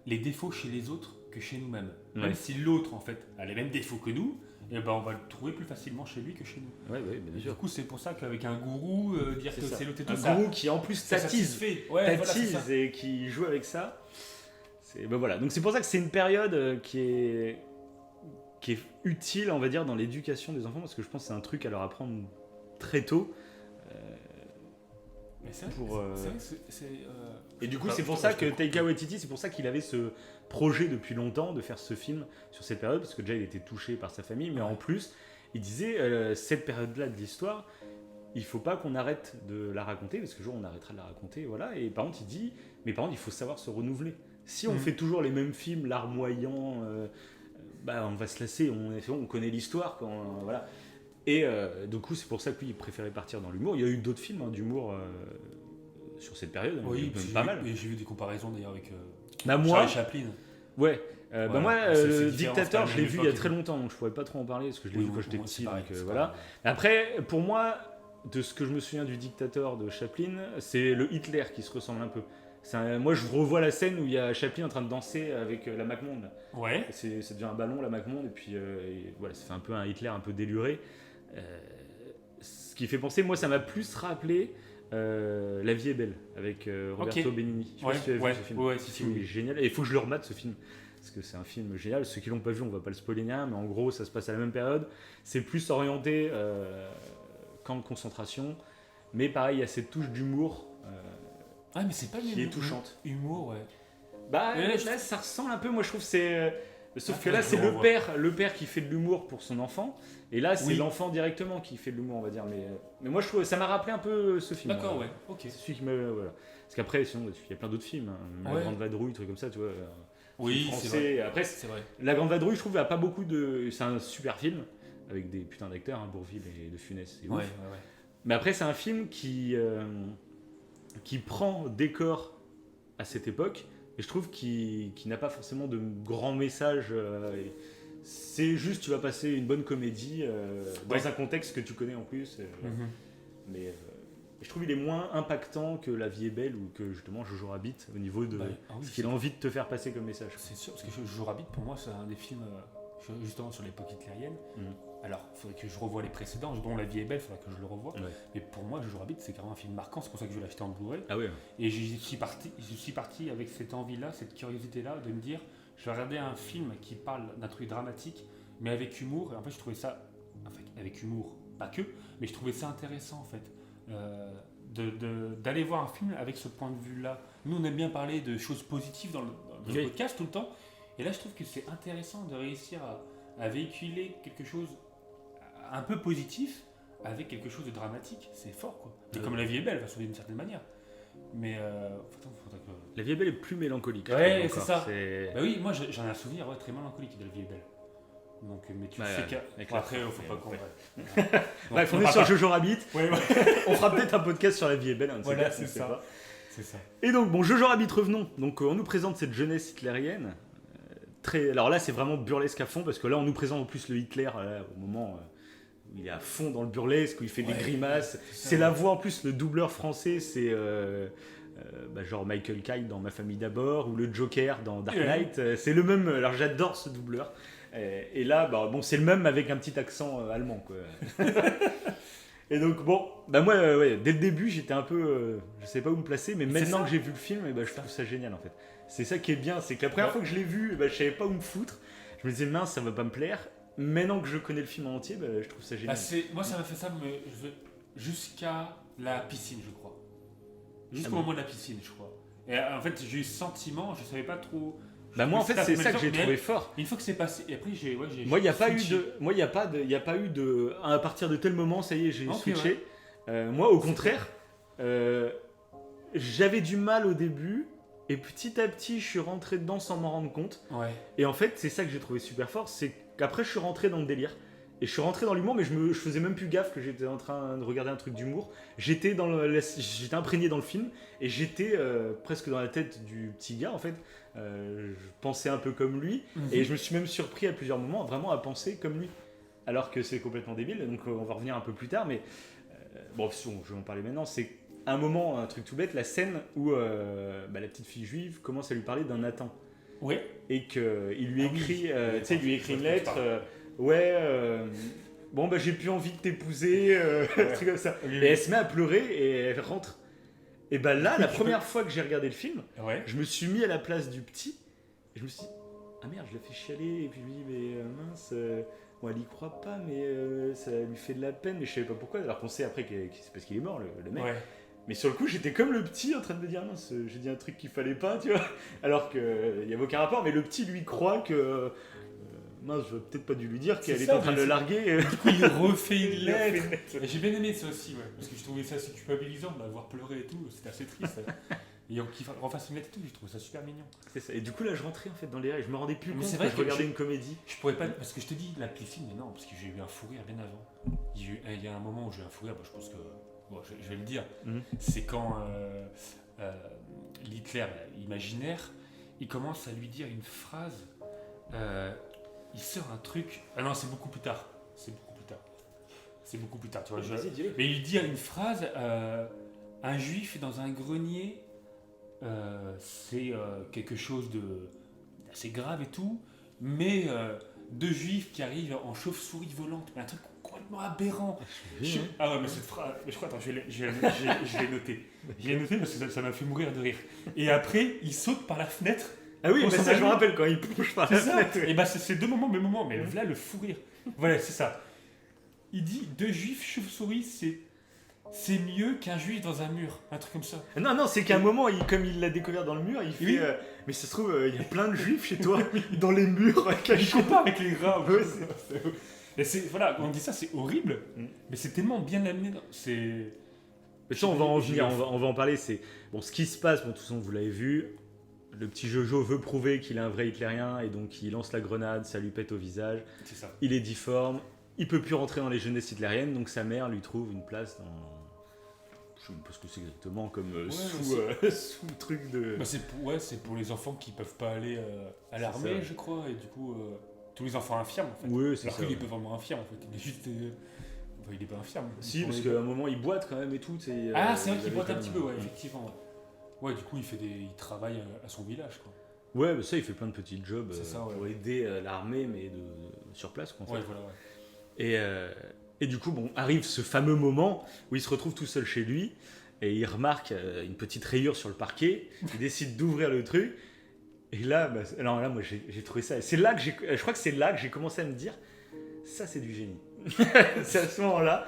les défauts chez les autres que chez nous-mêmes. Même si l'autre en fait a les mêmes défauts que nous, et on va le trouver plus facilement chez lui que chez nous. Bien sûr. Du coup, c'est pour ça qu'avec un gourou, dire que c'est l'autre et tout, un gourou qui en plus tatise et qui joue avec ça. Voilà. Donc c'est pour ça que c'est une période qui est utile, on va dire, dans l'éducation des enfants, parce que je pense que c'est un truc à leur apprendre très tôt. Mais c'est et du coup, c'est pour ça que Taika Waititi, c'est pour ça qu'il avait ce projet depuis longtemps de faire ce film sur cette période, parce que déjà il était touché par sa famille, mais en plus, il disait cette période-là de l'histoire, il faut pas qu'on arrête de la raconter, parce que un jour on arrêtera de la raconter, voilà. Et par contre, il dit, mais par contre, il faut savoir se renouveler. Si on fait toujours les mêmes films, larmoyants, on va se lasser. On connaît l'histoire, voilà. Et du coup, c'est pour ça que lui, il préférait partir dans l'humour. Il y a eu d'autres films d'humour sur cette période, pas mal. Et j'ai vu des comparaisons d'ailleurs avec Charlie Chaplin. Ouais. Moi, le Dictateur, je l'ai vu il y a très longtemps, donc je pourrais pas trop en parler parce que je l'ai vu quand j'étais petit. Voilà. Après, pour moi, de ce que je me souviens du Dictateur de Chaplin, c'est le Hitler qui se ressemble un peu. Moi, je revois la scène où il y a Chaplin en train de danser avec la McMahon. Là. Ouais. Ça devient un ballon, la McMahon, et puis voilà, ça fait un peu un Hitler un peu déluré. Ce qui fait penser, moi, ça m'a plus rappelé La vie est belle, avec Roberto Benigni. Je sais pas si tu as vu ce film. Ouais, Ce film est génial, et il faut que je le remate, ce film. Parce que c'est un film génial. Ceux qui l'ont pas vu, on va pas le spoiler ni rien, mais en gros, ça se passe à la même période. C'est plus orienté camp de concentration, mais pareil, il y a cette touche d'humour Ah, mais c'est pas qui est touchante. Humour, ouais. Bah là, là, ça ressemble un peu. Moi, je trouve que c'est. Sauf que Ah, là, je c'est le le père qui fait de l'humour pour son enfant, et là, c'est Oui. l'enfant directement qui fait de l'humour, on va dire. Mais moi, je trouve, ça m'a rappelé un peu ce film. D'accord, ouais, ok. C'est celui qui me. Voilà. Parce qu'après, sinon, il y a plein d'autres films. Hein. La Ouais. Grande Vadrouille, trucs comme ça, tu vois. Oui, Film c'est français. vrai. Après, C'est vrai. La Grande Vadrouille, je trouve, a pas beaucoup de. C'est un super film avec des putains d'acteurs, hein, Bourvil et De Funès, c'est ouf. Ouais. Mais après, c'est un film qui prend décor à cette époque, et je trouve qu'il n'a pas forcément de grands messages. C'est juste, tu vas passer une bonne comédie dans un contexte que tu connais en plus. Mhm. Mais je trouve qu'il est moins impactant que La vie est belle ou que justement Jojo Rabbit au niveau de ce qu'il a envie de te faire passer comme message. C'est sûr, parce que Jojo Rabbit, pour moi, c'est un des films justement sur l'époque hitlérienne. Alors, il faudrait que je revoie les précédents, dont La vie est belle, il faudrait que je le revoie. Ouais. Mais pour moi, Jojo Rabbit, c'est carrément un film marquant, c'est pour ça que je l'ai acheté en Blu-ray. Ah ouais. Et je suis parti avec cette envie-là, cette curiosité-là, de me dire, je vais regarder un film qui parle d'un truc dramatique, mais avec humour. Et en fait, je trouvais ça, avec humour, pas que, mais je trouvais ça intéressant en fait, d'aller voir un film avec ce point de vue-là. Nous, on aime bien parler de choses positives dans le podcast tout le temps, et là, je trouve que c'est intéressant de réussir à véhiculer quelque chose un peu positif avec quelque chose de dramatique. C'est fort, quoi. Et comme La vie est belle, va sauver d'une certaine manière. Mais faudrait que... La vie est belle est plus mélancolique. Ouais, c'est ça. C'est... Bah oui, moi j'en ai un souvenir très mélancolique de La vie est belle. Donc, mais tu sais qu'après, faut pas qu'on... Bref, on est sur Jojo Rabbit. Ouais. On fera peut-être un podcast sur La vie est belle. Voilà, c'est ça. C'est ça. Et donc, bon, Jojo Rabbit, revenons. Donc, on nous présente cette jeunesse hitlérienne. Alors là, c'est vraiment burlesque à fond, parce que là, on nous présente en plus le Hitler au moment où il est à fond dans le burlesque, où il fait des grimaces. C'est la voix, en plus, le doubleur français, c'est genre Michael Caine dans Ma famille d'abord, ou le Joker dans Dark Knight. C'est le même. Alors, j'adore ce doubleur. Et là, c'est le même avec un petit accent allemand, quoi. Et donc, moi, dès le début, j'étais un peu. Je sais pas où me placer, mais maintenant que j'ai vu le film, je trouve ça génial, en fait. C'est ça qui est bien, c'est que la première fois que je l'ai vu, je savais pas où me foutre. Je me disais, mince, ça va pas me plaire. Maintenant que je connais le film en entier, je trouve ça génial. Moi, ça m'a fait ça jusqu'à la piscine, je crois. Jusqu'au moment de la piscine, je crois. Et en fait, j'ai eu ce sentiment, je savais pas trop. Moi, en fait, c'est ça que j'ai trouvé fort. Une fois que c'est passé, et après, j'ai. Moi, il n'y a pas eu de. À partir de tel moment, ça y est, j'ai switché. Ouais. Moi, au contraire, j'avais du mal au début. Et petit à petit, je suis rentré dedans sans m'en rendre compte. Ouais. Et en fait, c'est ça que j'ai trouvé super fort, c'est qu'après, je suis rentré dans le délire. Et je suis rentré dans l'humour, mais je faisais même plus gaffe que j'étais en train de regarder un truc d'humour. J'étais imprégné dans le film, et j'étais presque dans la tête du petit gars, en fait. Je pensais un peu comme lui, et je me suis même surpris à plusieurs moments, vraiment à penser comme lui. Alors que c'est complètement débile, donc on va revenir un peu plus tard, mais je vais en parler maintenant, c'est un moment, un truc tout bête, la scène où la petite fille juive commence à lui parler d'un Nathan. Ouais. Et qu'il lui écrit, il lui écrit une lettre, j'ai plus envie de t'épouser, un truc comme ça. Et elle se met à pleurer et elle rentre. Et là, la première fois que j'ai regardé le film, je me suis mis à la place du petit, et je me suis dit, ah merde, je la fais chialer, et puis je me dis, mais mince, elle y croit pas, mais ça lui fait de la peine, mais je savais pas pourquoi, alors qu'on sait après que c'est parce qu'il est mort, le mec. Ouais. Mais sur le coup, j'étais comme le petit en train de me dire, mince, j'ai dit un truc qu'il fallait pas, tu vois, alors qu'il n'y avait aucun rapport, mais le petit lui croit que. Mince, j'aurais peut-être pas dû lui dire qu'elle est en train de le larguer. Du coup, il refait une lettre. Et j'ai bien aimé ça aussi, parce que je trouvais ça assez culpabilisant d'avoir pleuré et tout, c'était assez triste. Et qu'il refasse une lettre et tout, je trouvais ça super mignon. C'est ça. Et du coup, là, je rentrais en fait dans les rêves, je me rendais plus compte que je regardais une comédie. Je pourrais pas, parce que je te dis, la piscine, mais non, parce que j'ai eu un fou rire bien avant. Il y a un moment où j'ai eu un fou rire, je pense que. Je vais le dire. C'est quand l'Hitler imaginaire, il commence à lui dire une phrase. Il sort un truc. Ah non, c'est beaucoup plus tard. Tu vois. Mais il dit une phrase. Un juif est dans un grenier c'est quelque chose d'assez grave et tout, mais deux juifs qui arrivent en chauve-souris volante, mais un truc complètement aberrant. Ah ouais, mais cette phrase, mais je crois, attends, je l'ai noté. Je l'ai noté parce que ça m'a fait mourir de rire. Et après, il saute par la fenêtre. Ah oui, On mais s'en ça, a je me vu. rappelle quand il plonge par C'est la ça. fenêtre. Et bah, c'est ces deux moments, même moment, mais là, le fou rire. Voilà, c'est ça. Il dit deux juifs chauve-souris, c'est mieux qu'un juif dans un mur. Un truc comme ça. Non, non, c'est qu'à un moment, comme il l'a découvert dans le mur, il fait Oui. mais ça se trouve, il y a plein de juifs chez toi, dans les murs, Il cachés. compare avec les rats. Ouais, Et voilà, on dit ça, c'est horrible, mais c'est tellement bien amené. C'est. Mais ça, on va en venir, on va en parler. C'est bon, ce qui se passe. Bon, de toute façon, vous l'avez vu. Le petit Jojo veut prouver qu'il est un vrai hitlérien et donc il lance la grenade, ça lui pète au visage. C'est ça. Il est difforme, il peut plus rentrer dans les jeunesses hitlériennes, donc sa mère lui trouve une place dans. Je sais même pas ce que c'est exactement comme sous truc de. Bah, c'est pour les enfants qui peuvent pas aller à l'armée, ça. je crois, et du coup, tous les enfants infirmes en fait. Oui, c'est Alors ça. qu'il est pas vraiment infirme en fait, il est juste. Enfin, il est pas infirme. Si, parce qu'à un moment il boite quand même et tout. Ah, c'est vrai qu'il boite un petit peu, ouais, effectivement. Ouais, du coup, il travaille à son village, quoi. Ouais, bah ça, il fait plein de petits jobs C'est ça, ouais. pour aider l'armée, mais sur place, quoi. En fait. Ouais, voilà, ouais. Et du coup, bon, arrive ce fameux moment où il se retrouve tout seul chez lui et il remarque une petite rayure sur le parquet. Il décide d'ouvrir le truc. Et là, alors là, moi, j'ai trouvé ça. C'est là que je crois que c'est là que j'ai commencé à me dire, ça, c'est du génie. C'est à ce moment-là.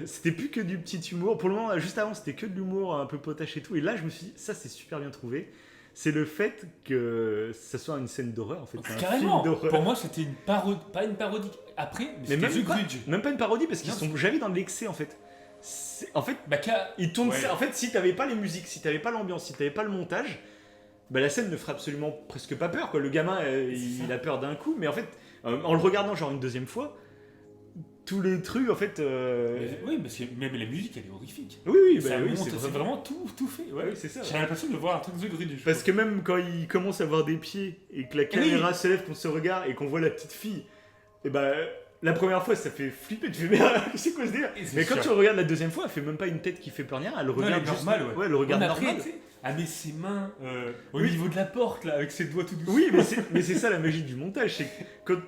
C'était plus que du petit humour. Pour le moment, juste avant, c'était que de l'humour un peu potache et tout. Et là, je me suis dit, ça, c'est super bien trouvé. C'est le fait que ça soit une scène d'horreur, en fait. C'est un Carrément. film d'horreur. Pour moi, c'était une parodie, pas une parodie. Après, mais Mais c'était même pas une parodie, parce qu'ils Non, sont jamais dans de l'excès, en fait. En fait, Bah, ils tournent Ouais. ça. En fait, si t'avais pas les musiques, si t'avais pas l'ambiance, si t'avais pas le montage, bah la scène ne ferait absolument presque pas peur, quoi. Le gamin, il a peur d'un coup, mais en fait, en le regardant genre une deuxième fois, tous les trucs, en fait. Oui, parce que même la musique, elle est horrifique. Oui, Ça bah oui, monte, c'est c'est vraiment. vraiment tout fait. Ouais. Oui, c'est ça. J'ai l'impression de voir un truc de Grudge. Parce que même quand il commence à voir des pieds et que la caméra se lève, qu'on se regarde et qu'on voit la petite fille, et bah la première fois ça fait flipper, tu fais mais c'est quoi ce délire? Et c'est Mais quand sûr. tu regardes la deuxième fois, elle fait même pas une tête qui fait peur ni rien, elle regarde elle est juste normale, ouais. elle regarde On a pris, normal. tu sais, elle met ses mains au Oui. niveau de la porte, là, avec ses doigts tout douces. Oui, mais c'est ça la magie du montage, c'est que quand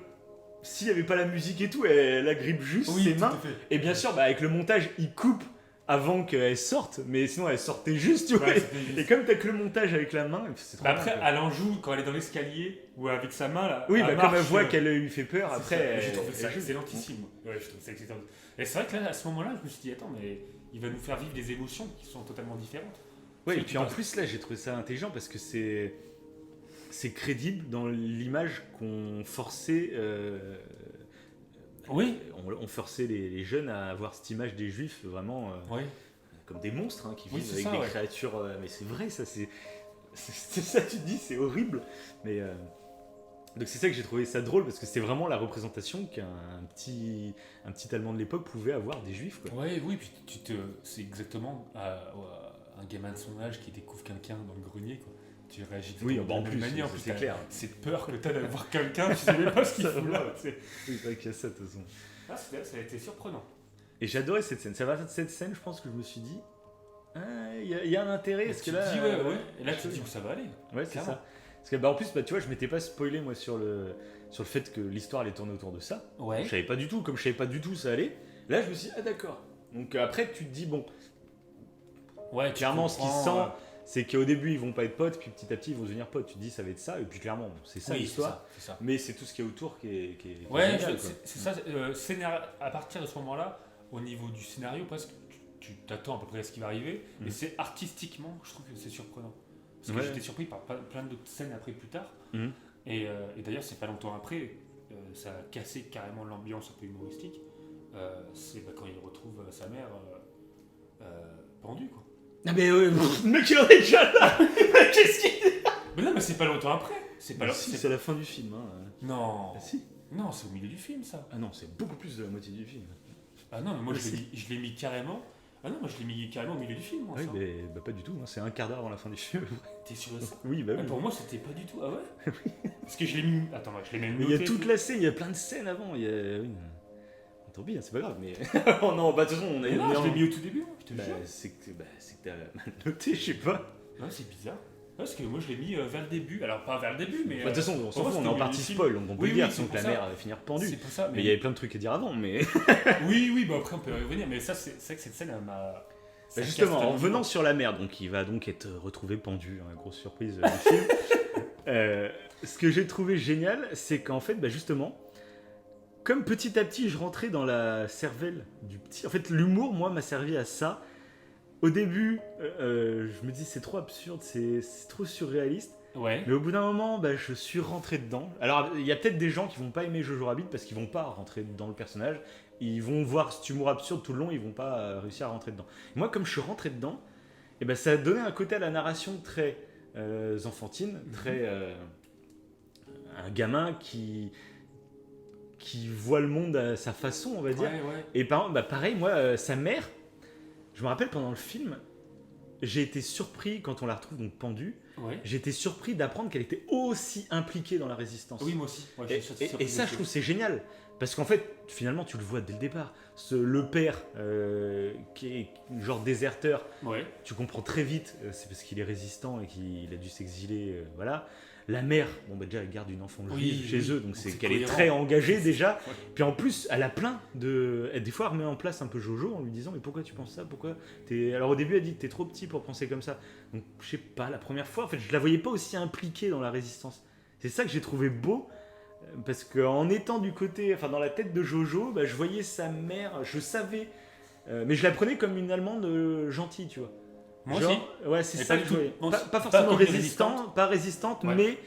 s'il y avait pas la musique et tout, elle agrippe juste Oui, ses tout mains. à fait. Et bien sûr, bah, avec le montage, il coupe avant qu'elle sorte, mais sinon elle sortait juste, tu vois. Ouais, c'était juste. Et comme t'as que le montage avec la main, c'est trop Bah bien, après, quoi. elle en joue quand elle est dans l'escalier ou avec sa main là. Oui, elle bah, comme elle marche, voit qu'elle lui fait peur, c'est après. ça. J'ai trouvé ça elle joue. excellentissime. Ouais, je trouve ça excellent. Et c'est vrai que là, à ce moment-là, je me suis dit, attends, mais il va nous faire vivre des émotions qui sont totalement différentes. Ouais, et C'est puis en tout plus là j'ai trouvé ça intelligent parce que c'est crédible dans l'image qu'on forçait Oui. on forçait les jeunes à avoir cette image des juifs vraiment Oui. comme des monstres qui Oui, vivent c'est avec ça, des ouais. créatures mais c'est vrai ça c'est ça tu te dis c'est horrible mais donc c'est ça que j'ai trouvé ça drôle parce que c'est vraiment la représentation qu'un petit allemand de l'époque pouvait avoir des juifs quoi. Ouais, oui, puis c'est exactement un gamin de son âge qui découvre quelqu'un dans le grenier, quoi. Tu réagis Oui, de bah, en la plus, même manière. c'est En plus, t'as clair. cette peur que t'as d'aller voir quelqu'un, tu sais même pas ce qu'il Ça fout va. là. Tu sais. Oui, c'est vrai qu'il y a ça de toute façon. Ah, ça a été surprenant. Et j'adorais cette scène. C'est à partir de cette scène, je pense que je me suis dit, il y a un intérêt. Parce que Tu là, te dis, ouais. Et là, tu te dis où ça va aller. Ouais, c'est Clairement. ça. Parce que, bah, en plus, bah, tu vois, je m'étais pas spoilé moi sur le fait que l'histoire allait tourner autour de ça. Ouais. Je savais pas du tout. Comme je savais pas du tout où ça allait, là, je me suis dit, ah d'accord. Donc après, tu te dis, bon, Ouais, tu clairement, ce qui comprends, sent, c'est qu'au début, ils vont pas être potes, puis petit à petit, ils vont devenir potes. Tu te dis, ça va être ça. Et puis clairement, bon, c'est ça oui, l'histoire. c'est ça. Mais c'est tout ce qu'il y a autour qui est Ouais, génial, quoi. c'est ça. À partir de ce moment-là, au niveau du scénario, presque, tu t'attends à peu près à ce qui va arriver. Mhm. Et c'est artistiquement, je trouve que c'est surprenant. Parce que Ouais. j'étais surpris par plein d'autres scènes après plus tard. Mhm. Et d'ailleurs, c'est pas longtemps après, ça a cassé carrément l'ambiance un peu humoristique. C'est quand il retrouve sa mère pendue, quoi. Ah, mais le mec, il en est déjà là. Qu'est-ce qu'il. Mais non, mais c'est pas longtemps après. C'est pas Si, c'est la fin du film. Hein. Non. Ah, si. Non, c'est au milieu du film, ça. Ah non, c'est beaucoup plus de la moitié du film. Ah non, mais moi, Mais je l'ai mis carrément. Ah non, moi, je l'ai mis carrément au milieu du film, moi, Oui, ça. mais bah, pas du tout, hein, c'est un quart d'heure avant la fin du film. T'es sûr de ça? Oui, bah Ah, oui. pour moi, c'était pas du tout. Ah ouais? Parce que je l'ai mis. Attends, je l'ai même Mais noté. il y a toute la scène, il y a plein de scènes avant. Il y a... oui. Tant pis, hein, c'est pas grave, mais. Oh non, bah de toute façon, on a Mais non, je l'ai mis au tout début, moi, je te Bah, jure. c'est que t'as mal noté, je sais pas. Ouais, c'est bizarre. Parce que moi je l'ai mis vers le début, alors pas vers le début, mais. De toute façon, on s'en pour moi, fout, on est c'était en au partie milieu du spoil, donc on peut Oui, le dire, oui, sinon c'est que la pour ça. mère va finir pendue. C'est pour ça. Mais il y avait plein de trucs à dire avant, mais. Oui, bah après on peut y revenir, mais ça, c'est vrai que cette scène, elle m'a. ça Justement, casse en la venant vie. sur la mer, donc il va donc être retrouvé pendu, hein, grosse surprise du film. Ce que j'ai trouvé génial, c'est qu'en fait, justement, comme petit à petit je rentrais dans la cervelle du petit, en fait l'humour, moi, m'a servi à ça. Au début, je me dis c'est trop absurde, c'est trop surréaliste. Ouais. Mais au bout d'un moment, je suis rentré dedans. Alors, il y a peut-être des gens qui vont pas aimer Jojo Rabbit parce qu'ils vont pas rentrer dans le personnage. Ils vont voir cet humour absurde tout le long, ils vont pas réussir à rentrer dedans. Moi, comme je suis rentré dedans, ça a donné un côté à la narration très enfantine, très un gamin qui voit le monde à sa façon, on va dire. Ouais. Et pareil, moi, sa mère, je me rappelle pendant le film, j'ai été surpris quand on la retrouve donc pendue. Ouais. J'ai été surpris d'apprendre qu'elle était aussi impliquée dans la résistance. Oui, moi aussi. Ouais, Et ça, je trouve, c'est génial. Parce qu'en fait, finalement, tu le vois dès le départ. Le père, qui est genre déserteur, Ouais. tu comprends très vite, c'est parce qu'il est résistant et qu'il a dû s'exiler. Voilà. La mère, déjà, elle garde une enfant juive chez eux, donc c'est qu'elle est très engagée déjà. Ouais. Puis en plus, elle a plein de. Des fois, elle remet en place un peu Jojo en lui disant mais pourquoi tu penses ça, pourquoi t'es. Alors au début, elle dit t'es trop petit pour penser comme ça. Donc je sais pas, la première fois, en fait, je la voyais pas aussi impliquée dans la résistance. C'est ça que j'ai trouvé beau, parce qu'en étant du côté, enfin dans la tête de Jojo, je voyais sa mère, je savais, mais je la prenais comme une Allemande gentille, tu vois. Moi Genre, aussi. ouais, c'est Mais ça pas que je du tout. voyais. Non, Pas forcément comme une pas résistante, Ouais. mais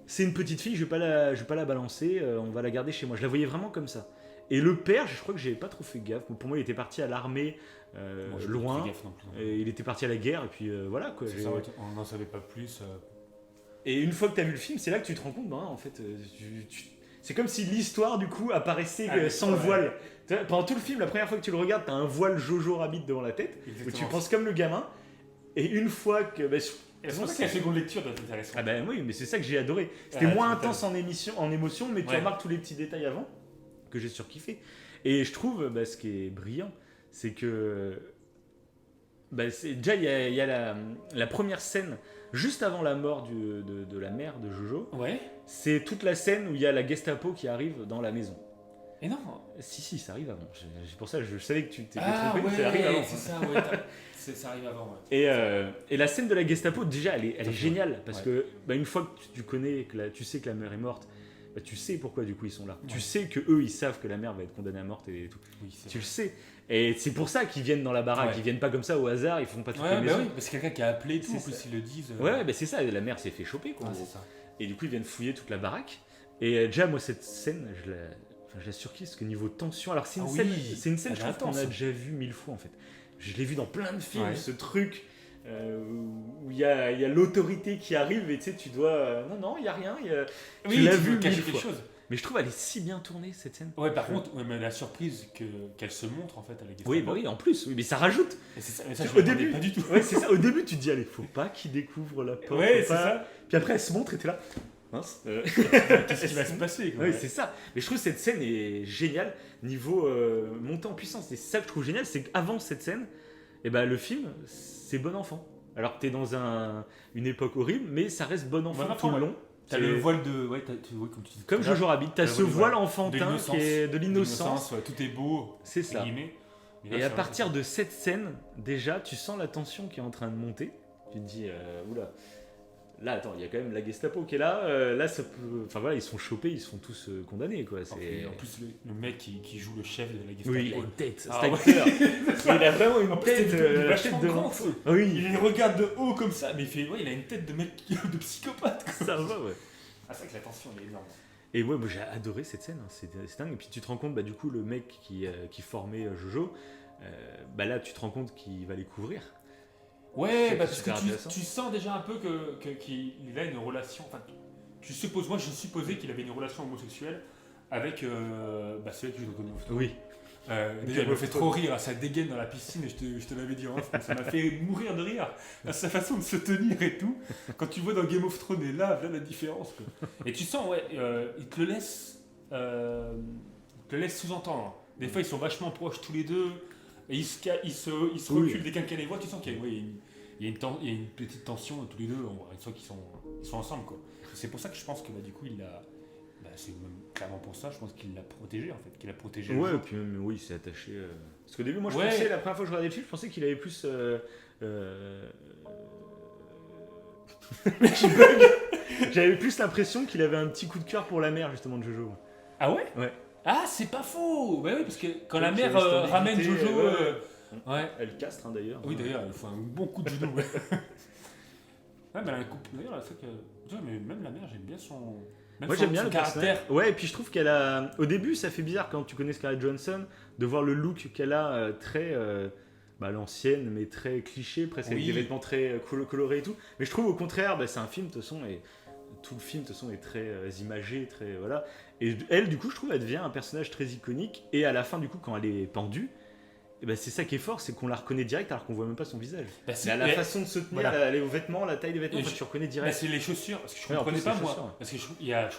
c'est une petite fille, je vais pas la balancer, on va la garder chez moi. Je la voyais vraiment comme ça. Et le père, je crois que j'avais pas trop fait gaffe. Pour moi, il était parti à l'armée, Moi, j'ai pas loin. fait gaffe non plus. Et il était parti à la guerre, et puis voilà quoi. C'est ça, ouais, on n'en savait pas plus. Et une fois que tu as vu le film, c'est là que tu te rends compte, en fait, c'est comme si l'histoire du coup apparaissait sans le voile. Pendant tout le film, la première fois que tu le regardes, tu as un voile Jojo Rabbit devant la tête, où tu penses comme le gamin. Et une fois que. Et c'est pour ça que la seconde lecture doit être intéressante. Ah oui, mais c'est ça que j'ai adoré. C'était moins intense en émotion, mais tu remarques tous les petits détails avant que j'ai surkiffé. Et je trouve, ce qui est brillant, c'est que déjà il y a la première scène juste avant la mort de la mère de Jojo. Ouais. C'est toute la scène où il y a la Gestapo qui arrive dans la maison. Et non. Si, ça arrive avant. C'est pour ça que je savais que tu t'étais Ah trompé. ouais, Ça arrive avant. c'est ça, ouais. Ça arrive avant, ouais. Et la scène de la Gestapo, déjà, elle est géniale. Parce Ouais. que une fois que tu connais, tu sais que la mère est morte, tu sais pourquoi du coup ils sont là. Ouais. Tu sais que eux ils savent que la mère va être condamnée à mort et tout. Oui, c'est Tu le sais. Et c'est pour ça qu'ils viennent dans la baraque. Ouais. Ils viennent pas comme ça au hasard, ils font pas toutes Ouais, les maisons. oui, parce que c'est quelqu'un qui a appelé et tout, C'est en plus ça. ils le disent. Ouais, c'est ça. La mère s'est fait choper quoi. Ah, en c'est gros. ça. Et du coup ils viennent fouiller toute la baraque. Et déjà moi cette scène, je la surkiffe parce que niveau tension. Alors c'est une Ah scène, oui, c'est une scène elle je est trouve qu'on intense. a déjà vu 1000 fois en fait. Je l'ai vu dans plein de films, Ouais. ce truc où il y a l'autorité qui arrive et tu dois. Non, il y a rien. Oui, tu l'as tu vu veux cacher 1000 quelque fois. chose. Mais je trouve elle est si bien tournée cette scène. Ouais, par contre, mais la surprise qu'elle se montre en fait à la Gestapo. Oui, en plus, oui, mais ça rajoute. Et c'est ça, mais ça je Au m'attendais début, pas du tout. Ouais, c'est ça. Au début, tu te dis, allez, faut pas qu'il découvre la porte. Ouais, faut c'est pas. ça. Puis après, elle se montre et t'es là. Mince. Qu'est-ce qui va se passer quoi, Oui, ouais. c'est ça. Mais je trouve que cette scène est géniale niveau montée en puissance. Et c'est ça que je trouve génial, c'est qu'avant cette scène, le film, c'est bon enfant. Alors que t'es dans une époque horrible, mais ça reste bon enfant Bon tout enfant, le ouais. long. T'as C'est- le voile de. Ouais, oui, comme tu dis. Comme Jojo Rabbit, t'as Le ce voile, voile de enfantin l'innocence. qui est de l'innocence. Ouais, tout est beau. C'est ça. guillemets. Mais là, Et c'est à vrai, partir de cette scène, déjà, tu sens la tension qui est en train de monter. Tu te dis, oula, là, attends, il y a quand même la Gestapo qui est là. Là, ça peut. Enfin voilà, ils se font choper, ils se font tous condamnés, quoi. C'est... En plus, le mec qui joue le chef de la Gestapo. Oui, il a une tête, cet Ah ouais. acteur. Il a vraiment une tête, il est la vachement tête de. grand, Ah oui, Il regarde de haut comme ça, mais il a une tête de mec de psychopathe. Quoi. ça va, ouais. Ah, c'est vrai que la tension elle est énorme. Et ouais, moi j'ai adoré cette scène, hein. C'est dingue. Et puis tu te rends compte, du coup, le mec qui formait Jojo, là tu te rends compte qu'il va les couvrir. Ouais, C'est parce que super intéressant. tu sens déjà un peu qu'il a une relation. Enfin, moi je supposais qu'il avait une relation homosexuelle avec celui qui joue dans Game of Thrones. Oui. Déjà, il me fait trop rire, ça dégaine dans la piscine, et je te l'avais dit en off, ça m'a fait mourir de rire, à sa façon de se tenir et tout. Quand tu vois dans Game of Thrones, et là la différence. Quoi. Et tu sens, il te le laisse sous-entendre. Des fois, ils sont vachement proches tous les deux, et ils se Oui. reculent dès que quelqu'un les voit, tu sens qu'il y a il y a une petite tension tous les deux, on voit une fois qu'ils sont ensemble, quoi. C'est pour ça que je pense que du coup, c'est même clairement pour ça, je pense qu'il l'a protégé, en fait, qu'il a protégé le Ouais, jeu. et puis même, oui, il s'est attaché. Parce qu'au début, moi, je Ouais. pensais, la première fois que je regardais le film, je pensais qu'il avait plus. Je bug. J'avais plus l'impression qu'il avait un petit coup de cœur pour la mère, justement, de Jojo. Ah ouais? Ouais. Ah, c'est pas faux! Bah oui, parce que quand la Donc, mère il y avait cette ramène ambiguïté, Jojo... ouais. Elle castre, hein, d'ailleurs. Oui, d'ailleurs, elle fait un bon coup de judo. Ouais, mais elle a un coup... D'ailleurs, elle a fait que... Tu vois, mais même la mère, j'aime bien son... Même Moi son j'aime bien son le caractère. Ouais, et puis je trouve qu'elle a. Au début, ça fait bizarre quand tu connais Scarlett Johansson de voir le look qu'elle a très. L'ancienne, mais très cliché, presque avec Oui. des vêtements très colorés et tout. Mais je trouve au contraire, c'est un film, de toute façon, et tout le film, de toute façon, est très imagé, très. Voilà. Et elle, du coup, je trouve, elle devient un personnage très iconique. Et à la fin, du coup, quand elle est pendue, c'est ça qui est fort, c'est qu'on la reconnaît direct alors qu'on voit même pas son visage. Bah, Mais à la façon de se tenir, voilà. les vêtements, la taille des vêtements, Et tu reconnais Bah, direct. c'est les chaussures, parce que je Ouais, en comprenais plus, pas les moi. chaussures. Parce que je crois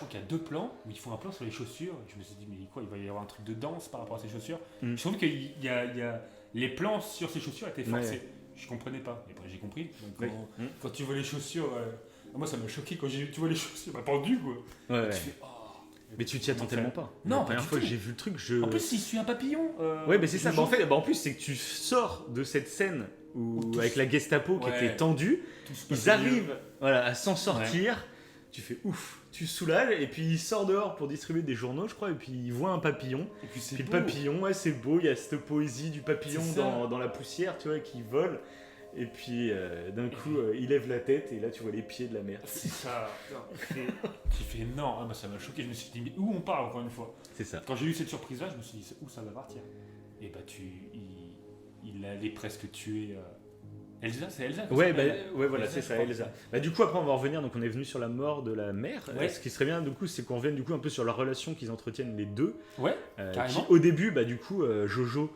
qu'il y a 2 plans où ils font un plan sur les chaussures. Je me suis dit, mais quoi, il va y avoir un truc de danse par rapport à ces chaussures. Mm. Je trouve qu'il y a les plans sur ces chaussures étaient forcés. Ouais. Je comprenais pas. Et après, j'ai compris. Donc, Oui. quand tu vois les chaussures, moi ça m'a choqué quand tu vois les chaussures pendues, quoi. Ouais, ouais. Tu fais, oh. Mais tu t'y attends Comment tellement faire pas. Non, la pas première du fois que tout. j'ai vu le truc, En plus, il suit un papillon. Ouais, mais c'est ça. Jojo. En plus, c'est que tu sors de cette scène où, Où tous- avec la Gestapo qui Ouais. était tendue, Tout se passe ils mieux. arrivent voilà, à s'en sortir. Tu fais ouf, tu soulages, et puis il sort dehors pour distribuer des journaux, je crois, et puis il voit un papillon. Et puis c'est Puis le beau. papillon, ouais, c'est beau, il y a cette poésie du papillon C'est ça. dans la poussière, tu vois, qui vole. Et puis d'un coup, il lève la tête, et là, tu vois les pieds de la mer. C'est ça. Tu fais non, ah, bah, ça m'a choqué. Je me suis dit, mais où on part encore une fois? C'est ça. Quand j'ai eu cette surprise-là, je me suis dit, c'est où ça va partir? Et bah, il allait presque tuer Elsa, c'est Elsa que Ouais, ça s'appelle ouais, voilà, Elsa, c'est je ça, crois. Elsa. Du coup, après, on va en revenir. Donc, on est venu sur la mort de la mère. Ouais. Ce qui serait bien, du coup, c'est qu'on revienne du coup un peu sur la relation qu'ils entretiennent les deux. Ouais, Qui, carrément. au début, du coup, Jojo,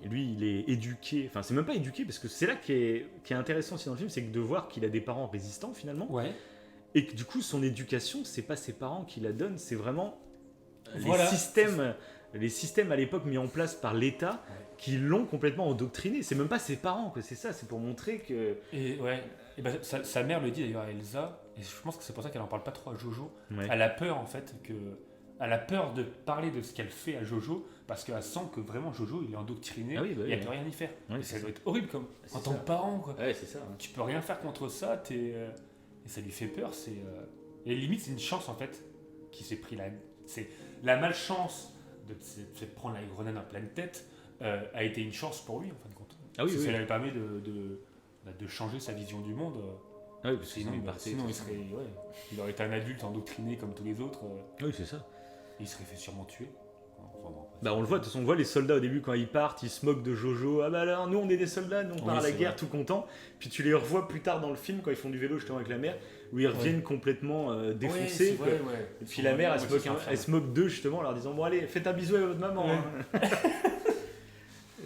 lui, il est éduqué. Enfin, c'est même pas éduqué, parce que c'est là qui est intéressant aussi dans le film, c'est que de voir qu'il a des parents résistants finalement, Ouais. et que du coup, son éducation, c'est pas ses parents qui la donnent, c'est vraiment Voilà. les systèmes à l'époque mis en place par l'État Ouais. qui l'ont complètement endoctriné. C'est même pas ses parents, quoi. C'est ça, c'est pour montrer que. Et ouais. Et bah, sa mère le dit d'ailleurs à Elsa, et je pense que c'est pour ça qu'elle en parle pas trop à Jojo. Ouais. Elle a peur en fait elle a peur de parler de ce qu'elle fait à Jojo parce qu'elle sent que vraiment Jojo il est endoctriné Ah oui, bah et oui, elle peut rien y faire. Ouais, et c'est ça doit être horrible comme C'est en tant ça. que parent quoi. Ouais, c'est ça. Hein. Tu peux rien faire contre ça, et ça lui fait peur. Et limite c'est une chance en fait qui s'est pris c'est la malchance de se prendre la grenade en pleine tête a été une chance pour lui en fin de compte. Ah oui, Parce que oui. ça lui permet de changer sa vision du monde. Ah oui, parce que Sinon, il partait. il serait, il aurait été un adulte endoctriné comme tous les autres. Oui, c'est ça. Il serait fait sûrement tuer. Enfin, bon, après, On le voit, de toute façon, on voit les soldats au début quand ils partent, ils se moquent de Jojo. Ah bah alors, nous on est des soldats, nous on part Oui, à la c'est guerre vrai. tout contents. Puis tu les revois plus tard dans le film quand ils font du vélo justement avec la mère, où ils reviennent complètement défoncés. Ouais, quoi. c'est vrai, ouais. Et puis la mère, elle se moque d'eux justement en leur disant bon allez, faites un bisou à votre maman. Ouais. hein.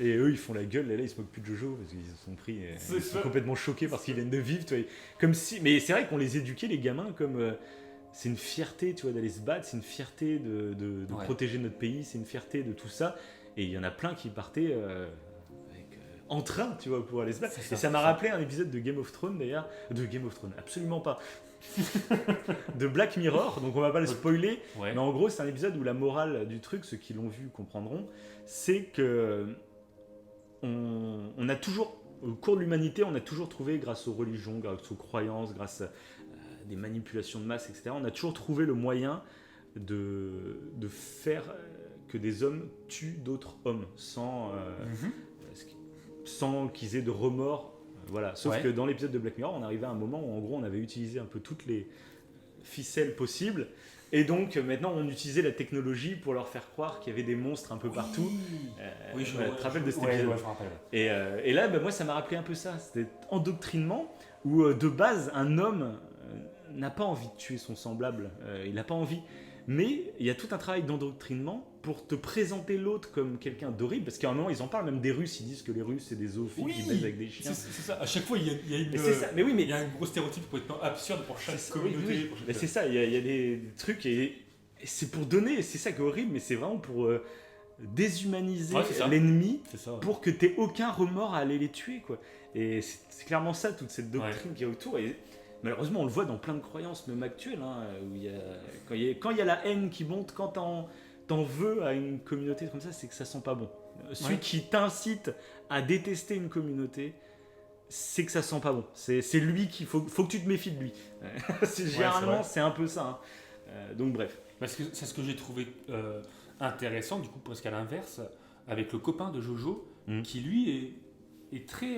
Et eux ils font la gueule, et là ils se moquent plus de Jojo parce qu'ils se sont pris, C'est ils sont ça. complètement choqués parce qu'ils viennent de vivre. Tu vois, comme si, mais c'est vrai qu'on les éduquait les gamins comme c'est une fierté, tu vois, d'aller se battre, c'est une fierté de Ouais. protéger notre pays, c'est une fierté de tout ça. Et il y en a plein qui partaient en train, tu vois, pour aller se battre. C'est ça, Et ça m'a c'est rappelé un épisode de Game of Thrones d'ailleurs, de Game of Thrones, absolument pas, de Black Mirror. Donc on va pas le spoiler. Ouais. Mais en gros, c'est un épisode où la morale du truc, ceux qui l'ont vu comprendront, c'est que on a toujours, au cours de l'humanité, on a toujours trouvé, grâce aux religions, grâce aux croyances, grâce à des manipulations de masse, etc., on a toujours trouvé le moyen de faire que des hommes tuent d'autres hommes Mhm. sans qu'ils aient de remords. Voilà. Sauf Ouais. que dans l'épisode de Black Mirror, on arrivait à un moment où en gros on avait utilisé un peu toutes les ficelles possibles. Et donc maintenant on utilisait la technologie pour leur faire croire qu'il y avait des monstres un peu partout. Oui, je Voilà, tu te rappelles de cet ouais, épisode ouais, je me rappelle. Ouais. Et là, moi ça m'a rappelé un peu ça. C'était endoctrinement où de base un homme n'a pas envie de tuer son semblable. Il n'a pas envie. Mais il y a tout un travail d'endoctrinement pour te présenter l'autre comme quelqu'un d'horrible. Parce qu'à un moment, ils en parlent, même des Russes. Ils disent que les Russes, c'est des zoophiles Oui, qui baisent avec des chiens. c'est ça. À chaque fois, il y a une. Mais c'est ça. Mais oui, mais Il y a un gros stéréotype complètement absurde pour chaque c'est ça, oui, communauté. oui. pour chaque- Mais c'est ça, il y a des trucs et c'est pour donner, c'est ça qui est horrible, mais c'est vraiment pour déshumaniser Ouais, c'est ça. l'ennemi C'est ça. pour que t'aies aucun remords à aller les tuer, quoi. Et c'est clairement ça, toute cette doctrine qu'il y a autour. Et malheureusement, on le voit dans plein de croyances, même actuelles, hein, où quand il y a la haine qui monte, quand t'en veux à une communauté comme ça, c'est que ça sent pas bon. Celui qui t'incite à détester une communauté, c'est que ça sent pas bon. C'est lui qu'il faut que tu te méfies de lui. Généralement, c'est un peu ça. Hein. Donc bref. Parce que c'est ce que j'ai trouvé intéressant, du coup, presque à l'inverse, avec le copain de Jojo, qui lui est très.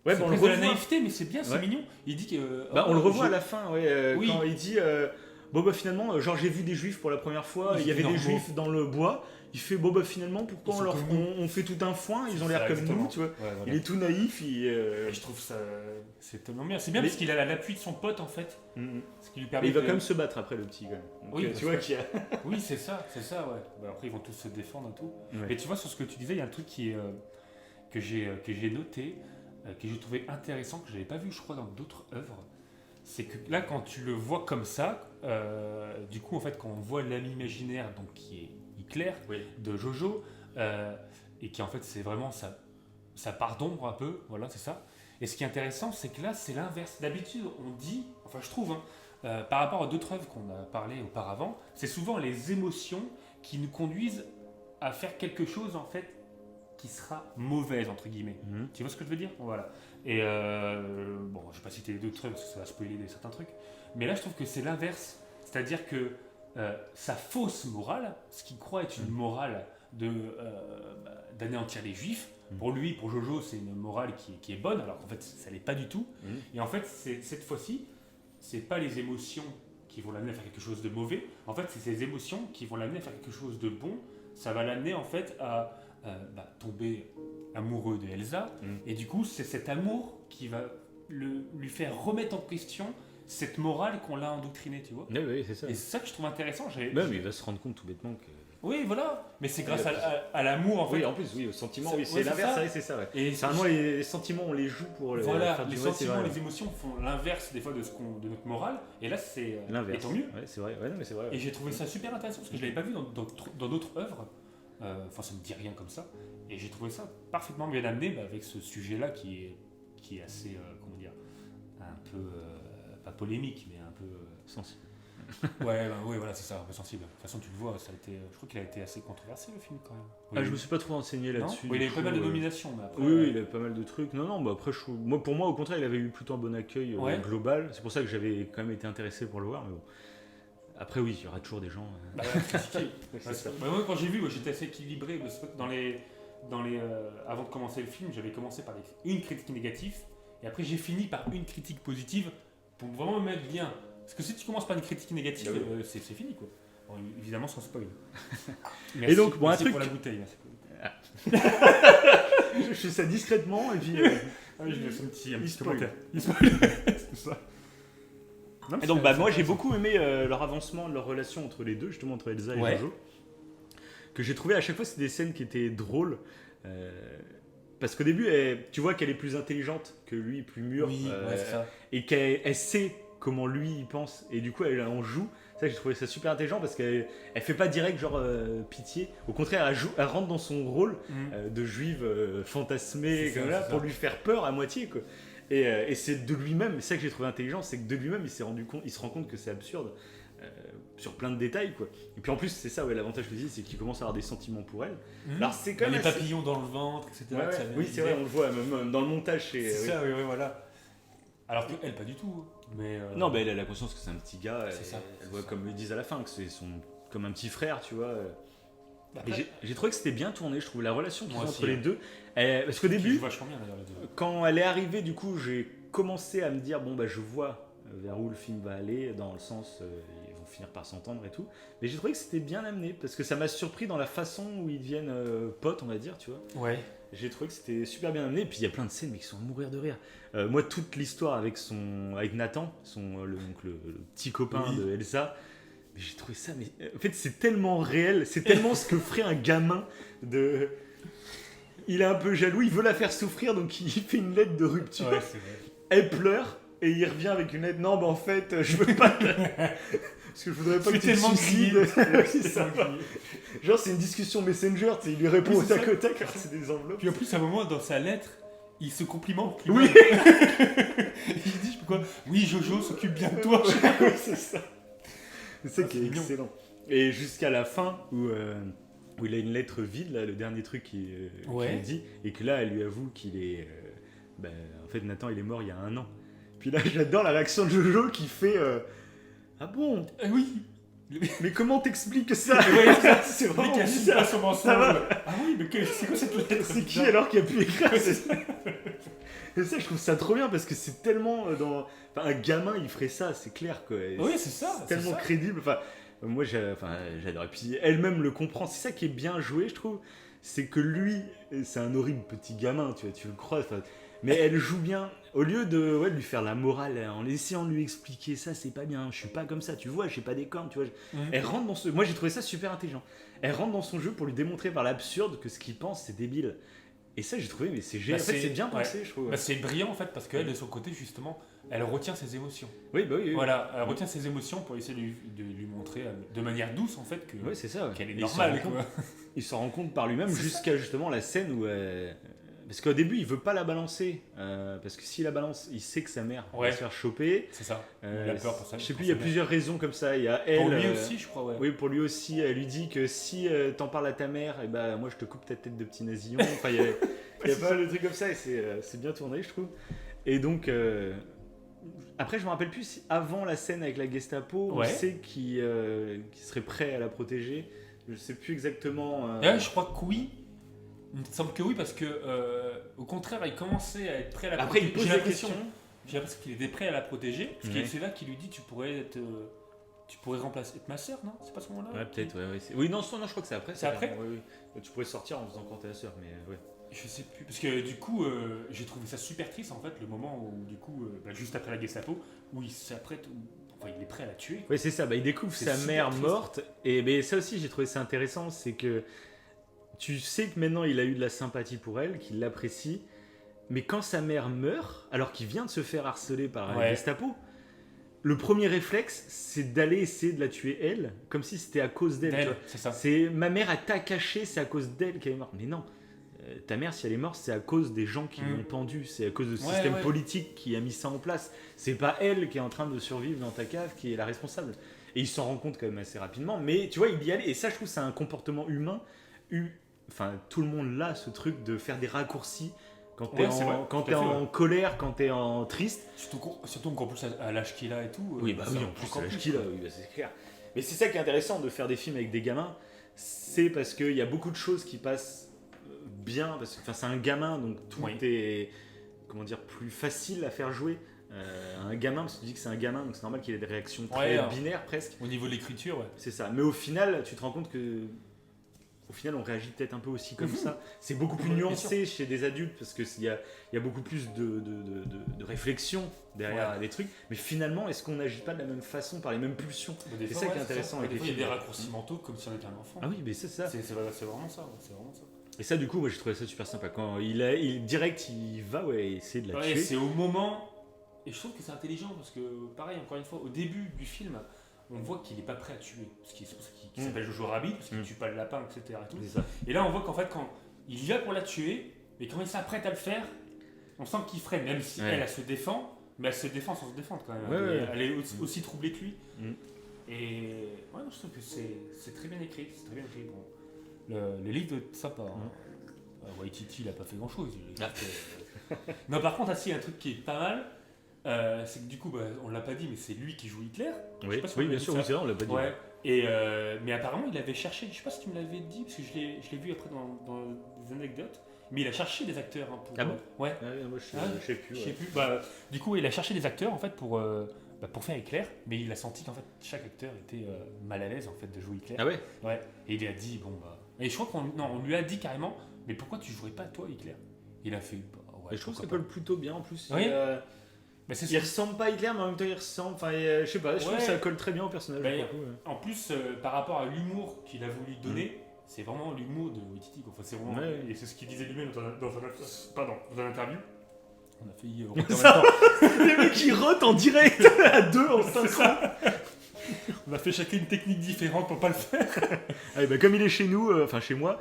Ouais, c'est on le presque de la revoit. naïveté, mais c'est bien, c'est mignon. Il dit que. On le revoit à la fin, Oui. quand il dit finalement, genre j'ai vu des juifs pour la première fois, il y avait des juifs dans le bois. Il fait finalement, pourquoi on fait tout un foin, ils ont l'air comme nous, tu vois. Ouais, voilà. Il est tout naïf. Et je trouve ça. C'est tellement bien. C'est bien parce qu'il a l'appui de son pote en fait. Ce qui lui Mais permet il va quand même se battre après, le petit, quand même. Donc, Oui, tu vois qu'il y a. Oui, c'est ça, ouais. Bah, après, ils vont tous se défendre et tout. Ouais. Et tu vois, sur ce que tu disais, il y a un truc que j'ai noté, que j'ai trouvé intéressant, que je n'avais pas vu, je crois, dans d'autres œuvres. C'est que là, quand tu le vois comme ça, du coup, en fait, quand on voit l'ami imaginaire, donc qui est Hitler, de Jojo, et qui en fait, c'est vraiment sa part d'ombre un peu, voilà, c'est ça. Et ce qui est intéressant, c'est que là, c'est l'inverse. D'habitude, on dit, enfin, je trouve, par rapport à d'autres œuvres qu'on a parlé auparavant, c'est souvent les émotions qui nous conduisent à faire quelque chose, en fait, qui sera mauvaise, entre guillemets. Tu vois ce que je veux dire? Voilà. Et bon, je ne vais pas citer les d'autres œuvres parce que ça va spoiler certains trucs, mais là, je trouve que c'est l'inverse. C'est-à-dire que sa fausse morale, ce qu'il croit être une morale d'anéantir les juifs, pour lui, pour Jojo, c'est une morale qui est bonne, alors qu'en fait, ça l'est pas du tout. Et en fait, cette fois-ci, c'est pas les émotions qui vont l'amener à faire quelque chose de mauvais. En fait, c'est ces émotions qui vont l'amener à faire quelque chose de bon. Ça va l'amener en fait à tomber amoureux de Elsa. Et du coup, c'est cet amour qui va lui faire remettre en question cette morale qu'on l'a endoctrinée, tu vois. Oui, c'est ça. Et c'est ça que je trouve intéressant. Même il va se rendre compte tout bêtement que. Oui, voilà. Mais c'est grâce à l'amour, en fait. Oui, en plus, oui, au sentiment, C'est- c'est ouais, l'inverse, c'est ça. c'est ça. Ouais. Et Vraiment, les sentiments, on les joue pour faire les du sentiments, les émotions font l'inverse des fois de notre morale. Et là, c'est l'inverse. Et tant mieux. Ouais, c'est vrai. Ouais, non, mais c'est vrai. Et j'ai trouvé ça super intéressant parce que je l'avais pas vu dans d'autres œuvres. Enfin, ça me dit rien comme ça. Et j'ai trouvé ça parfaitement bien amené avec ce sujet-là qui est assez, comment dire, un peu pas polémique, mais un peu sensible. Ouais, voilà, c'est ça, un peu sensible. De toute façon, tu le vois, je crois qu'il a été assez controversé le film quand même. Ah, je me suis pas trop renseigné là-dessus. Il avait pas mal de nominations, mais après. Oui, il avait pas mal de trucs. Non, bah après, pour moi, au contraire, il avait eu plutôt un bon accueil global. C'est pour ça que j'avais quand même été intéressé pour le voir. Mais bon. Après, oui, il y aura toujours des gens. Critiqués. C'est ça. Moi, quand j'ai vu, j'étais assez équilibré. Parce que avant de commencer le film, j'avais commencé par une critique négative. Et après, j'ai fini par une critique positive pour vraiment me mettre bien. Parce que si tu commences par une critique négative, c'est fini, quoi. Bon, évidemment, sans spoil. Merci, et donc, bon, un truc. pour la bouteille. Je fais ça discrètement et puis. Je laisse un petit spoil. commentaire. C'est ça. Non, et donc, moi, j'ai beaucoup aimé leur avancement, leur relation entre les deux, justement entre Elsa et Jojo. Que j'ai trouvé à chaque fois, c'est des scènes qui étaient drôles. Parce qu'au début, tu vois qu'elle est plus intelligente que lui, plus mûre. C'est ça. Et qu'elle sait comment lui il pense. Et du coup, elle en joue. Ça, j'ai trouvé ça super intelligent parce qu'elle fait pas direct genre pitié. Au contraire, elle rentre dans son rôle de juive fantasmée comme là, pour lui faire peur à moitié, quoi. Et c'est de lui-même, c'est ça que j'ai trouvé intelligent, c'est que de lui-même il se rend compte que c'est absurde sur plein de détails, quoi. Et puis en plus c'est ça, l'avantage que je dis, c'est qu'il commence à avoir des sentiments pour elle. Alors c'est quand même les papillons dans le ventre, etc. Oui, c'est vrai, on le voit même dans le montage. C'est ça, oui, voilà. Alors qu'elle pas du tout. Mais non, elle a la conscience que c'est un petit gars. Elle voit ça. comme ils disent à la fin que c'est comme un petit frère, tu vois. J'ai trouvé que c'était bien tourné, je trouve, la relation qu'ils ont entre les deux. Parce qu'au début, quand elle est arrivée, du coup, j'ai commencé à me dire, je vois vers où le film va aller, dans le sens, ils vont finir par s'entendre et tout. Mais j'ai trouvé que c'était bien amené, parce que ça m'a surpris dans la façon où ils deviennent potes, on va dire, tu vois. Ouais. J'ai trouvé que c'était super bien amené, et puis il y a plein de scènes mais qui sont à mourir de rire. Moi, toute l'histoire avec Nathan, le petit copain de Elsa, j'ai trouvé ça, mais en fait c'est tellement réel, c'est tellement ce que ferait un gamin de... Il est un peu jaloux, il veut la faire souffrir, donc il fait une lettre de rupture. Ouais, c'est vrai. Elle pleure, Et il revient avec une lettre. Non, bah en fait, je veux pas. Parce que je voudrais pas que tu te tellement suicides. grillé. C'est ça. Genre, c'est une discussion Messenger, tu sais, il lui répond Oui, au c'est tac ça. au tac, alors c'est des enveloppes. Puis en plus, à un moment, dans sa lettre, il se complimente. Oui. Il dit, je sais pas quoi, oui, Jojo s'occupe bien de toi. Oui, c'est ça. C'est ça qui est c'est mignon. excellent. Et jusqu'à la fin, où il a une lettre vide, là, le dernier truc qu'il dit, et que là, elle lui avoue qu'il est. En fait, Nathan, il est mort il y a 1 an. Puis là, j'adore la réaction de Jojo qui fait ah bon? Oui. Mais comment t'expliques ça? Ouais, C'est Le mec vraiment assume bizarre. pas son mensonge. Ça va. Ah oui, mais c'est quoi cette lettre? C'est qui alors qui a pu écrire ça? Et ça, je trouve ça trop bien parce que c'est tellement dans. Enfin, un gamin, il ferait ça, c'est clair quoi. Oui, c'est ça. C'est tellement crédible. Enfin, moi, j'adore. Et puis, elle-même le comprend. C'est ça qui est bien joué, je trouve. C'est que lui, c'est un horrible petit gamin, tu le crois. Mais elle joue bien. Au lieu de lui faire la morale, en essayant de lui expliquer ça, c'est pas bien, je suis pas comme ça, tu vois, j'ai pas des cornes, tu vois. Elle rentre dans ce. Moi, j'ai trouvé ça super intelligent. Elle rentre dans son jeu pour lui démontrer par l'absurde que ce qu'il pense, c'est débile. Et ça, j'ai trouvé, mais c'est génial. En fait, c'est bien pensé, je trouve. C'est brillant en fait, parce qu'elle, de son côté, justement, elle retient ses émotions. Oui, bah oui. Voilà, elle retient ses émotions pour essayer de lui montrer de manière douce en fait que, c'est ça. qu'elle est Et normale. il s'en rend compte par lui-même C'est jusqu'à justement la scène où. Parce qu'au début, il veut pas la balancer. Parce que s'il la balance, il sait que sa mère va se faire choper. C'est ça. Il a peur pour ça. Je sais plus, il y a plusieurs raisons comme ça. Il y a elle. Pour lui aussi, je crois, ouais. Oui, pour lui aussi. Elle lui dit que si t'en parles à ta mère, et ben moi je te coupe ta tête de petit nasillon. Enfin, il y a pas mal de trucs comme ça et c'est bien tourné, je trouve. Et donc. Après, je me rappelle plus si avant la scène avec la Gestapo, on sait qu'il serait prêt à la protéger. Je sais plus exactement. Je crois que oui. Il me semble que oui, parce que au contraire, il commençait à être prêt à la protéger. Après, il pose la question. J'ai l'impression qu'il était prêt à la protéger. Parce que c'est là qu'il lui dit tu pourrais remplacer ma sœur, non? C'est pas ce moment-là? Ouais, peut-être, ouais. Oui, non, je crois que c'est après. C'est après? Oui. Tu pourrais sortir en faisant quand t'es la sœur, mais ouais. Je sais plus, parce que du coup, j'ai trouvé ça super triste en fait, le moment où, du coup, juste après la Gestapo, où il s'apprête, enfin, il est prêt à la tuer. Oui, c'est ça, il découvre sa mère triste. morte, et mais ça aussi, j'ai trouvé ça intéressant, c'est que tu sais que maintenant il a eu de la sympathie pour elle, qu'il l'apprécie, mais quand sa mère meurt, alors qu'il vient de se faire harceler par la Gestapo, le premier réflexe, c'est d'aller essayer de la tuer elle, comme si c'était à cause d'elle. C'est ça. C'est ma mère, elle t'a caché, c'est à cause d'elle qu'elle est morte. Mais non. Ta mère, si elle est morte, c'est à cause des gens qui l'ont pendue, c'est à cause du système politique qui a mis ça en place. C'est pas elle qui est en train de survivre dans ta cave qui est la responsable. Et il s'en rend compte quand même assez rapidement, mais tu vois, il y allait. Et ça, je trouve, c'est un comportement humain. Enfin, tout le monde l'a, ce truc de faire des raccourcis quand t'es en colère, quand t'es en triste. Surtout qu'en plus, à l'âge qu'il a et tout. Oui, en plus, à l'âge qu'il a, c'est clair. Mais c'est ça qui est intéressant de faire des films avec des gamins, c'est parce qu'il y a beaucoup de choses qui passent bien, parce que c'est un gamin, donc tout est plus facile à faire jouer. Un gamin, parce que tu dis que c'est un gamin, donc c'est normal qu'il ait des réactions très binaires presque. Au niveau de l'écriture, c'est ça. Mais au final, tu te rends compte que on réagit peut-être un peu aussi comme ça. C'est beaucoup plus nuancé chez des adultes parce qu'il y a beaucoup plus de réflexion derrière les trucs. Mais finalement, est-ce qu'on n'agit pas de la même façon, par les mêmes pulsions? C'est ça qui est intéressant avec les films. Il y a des raccourcis mentaux comme si on était un enfant. Ah oui, mais c'est ça. C'est vraiment ça. Et ça, du coup, moi j'ai trouvé ça super sympa. Quand il va essayer de la tuer. C'est au moment. Et je trouve que c'est intelligent parce que, pareil, encore une fois, au début du film, on voit qu'il n'est pas prêt à tuer. C'est pour ça qu'il s'appelle Jojo Rabbit, parce qu'il ne tue pas le lapin, etc. Et là, on voit qu'en fait, quand il y va pour la tuer, mais quand il s'apprête à le faire, on sent qu'il freine, même si elle se défend, mais elle se défend sans se défendre quand même. Elle est aussi troublée que lui. Et je trouve que c'est très bien écrit. C'est très bien écrit. Bon. Les livres, sympa. Waititi, il n'a pas fait grand-chose. Non, par contre, il y a un truc qui est pas mal. C'est que du coup, on l'a pas dit, mais c'est lui qui joue Hitler. Oui, bien sûr, c'est vrai, on l'a pas dit. Et mais apparemment, il avait cherché, je sais pas si tu me l'avais dit, parce que je l'ai vu après dans des anecdotes, mais il a cherché des acteurs. Pour, moi, je sais plus. Du coup, il a cherché des acteurs en fait pour faire Hitler, mais il a senti qu'en fait chaque acteur était mal à l'aise en fait de jouer Hitler. Ah ouais. Ouais. Et il a dit et je crois qu'on lui a dit carrément, mais pourquoi tu jouerais pas toi Hitler? Il a fait. Et je trouve que ça colle plutôt bien en plus. Oui. Il ressemble pas à Hitler, mais en même temps il ressemble. Enfin, je sais pas, je trouve que ça colle très bien au personnage. En plus, par rapport à l'humour qu'il a voulu donner, c'est vraiment l'humour de Waititi. Enfin, c'est vraiment, et c'est ce qu'il disait lui-même dans un interview. On a failli Les mecs qui rotent en direct à 2 en synchro. On a fait chacun une technique différente pour pas le faire. Allez, bah, comme il est chez nous, enfin chez moi,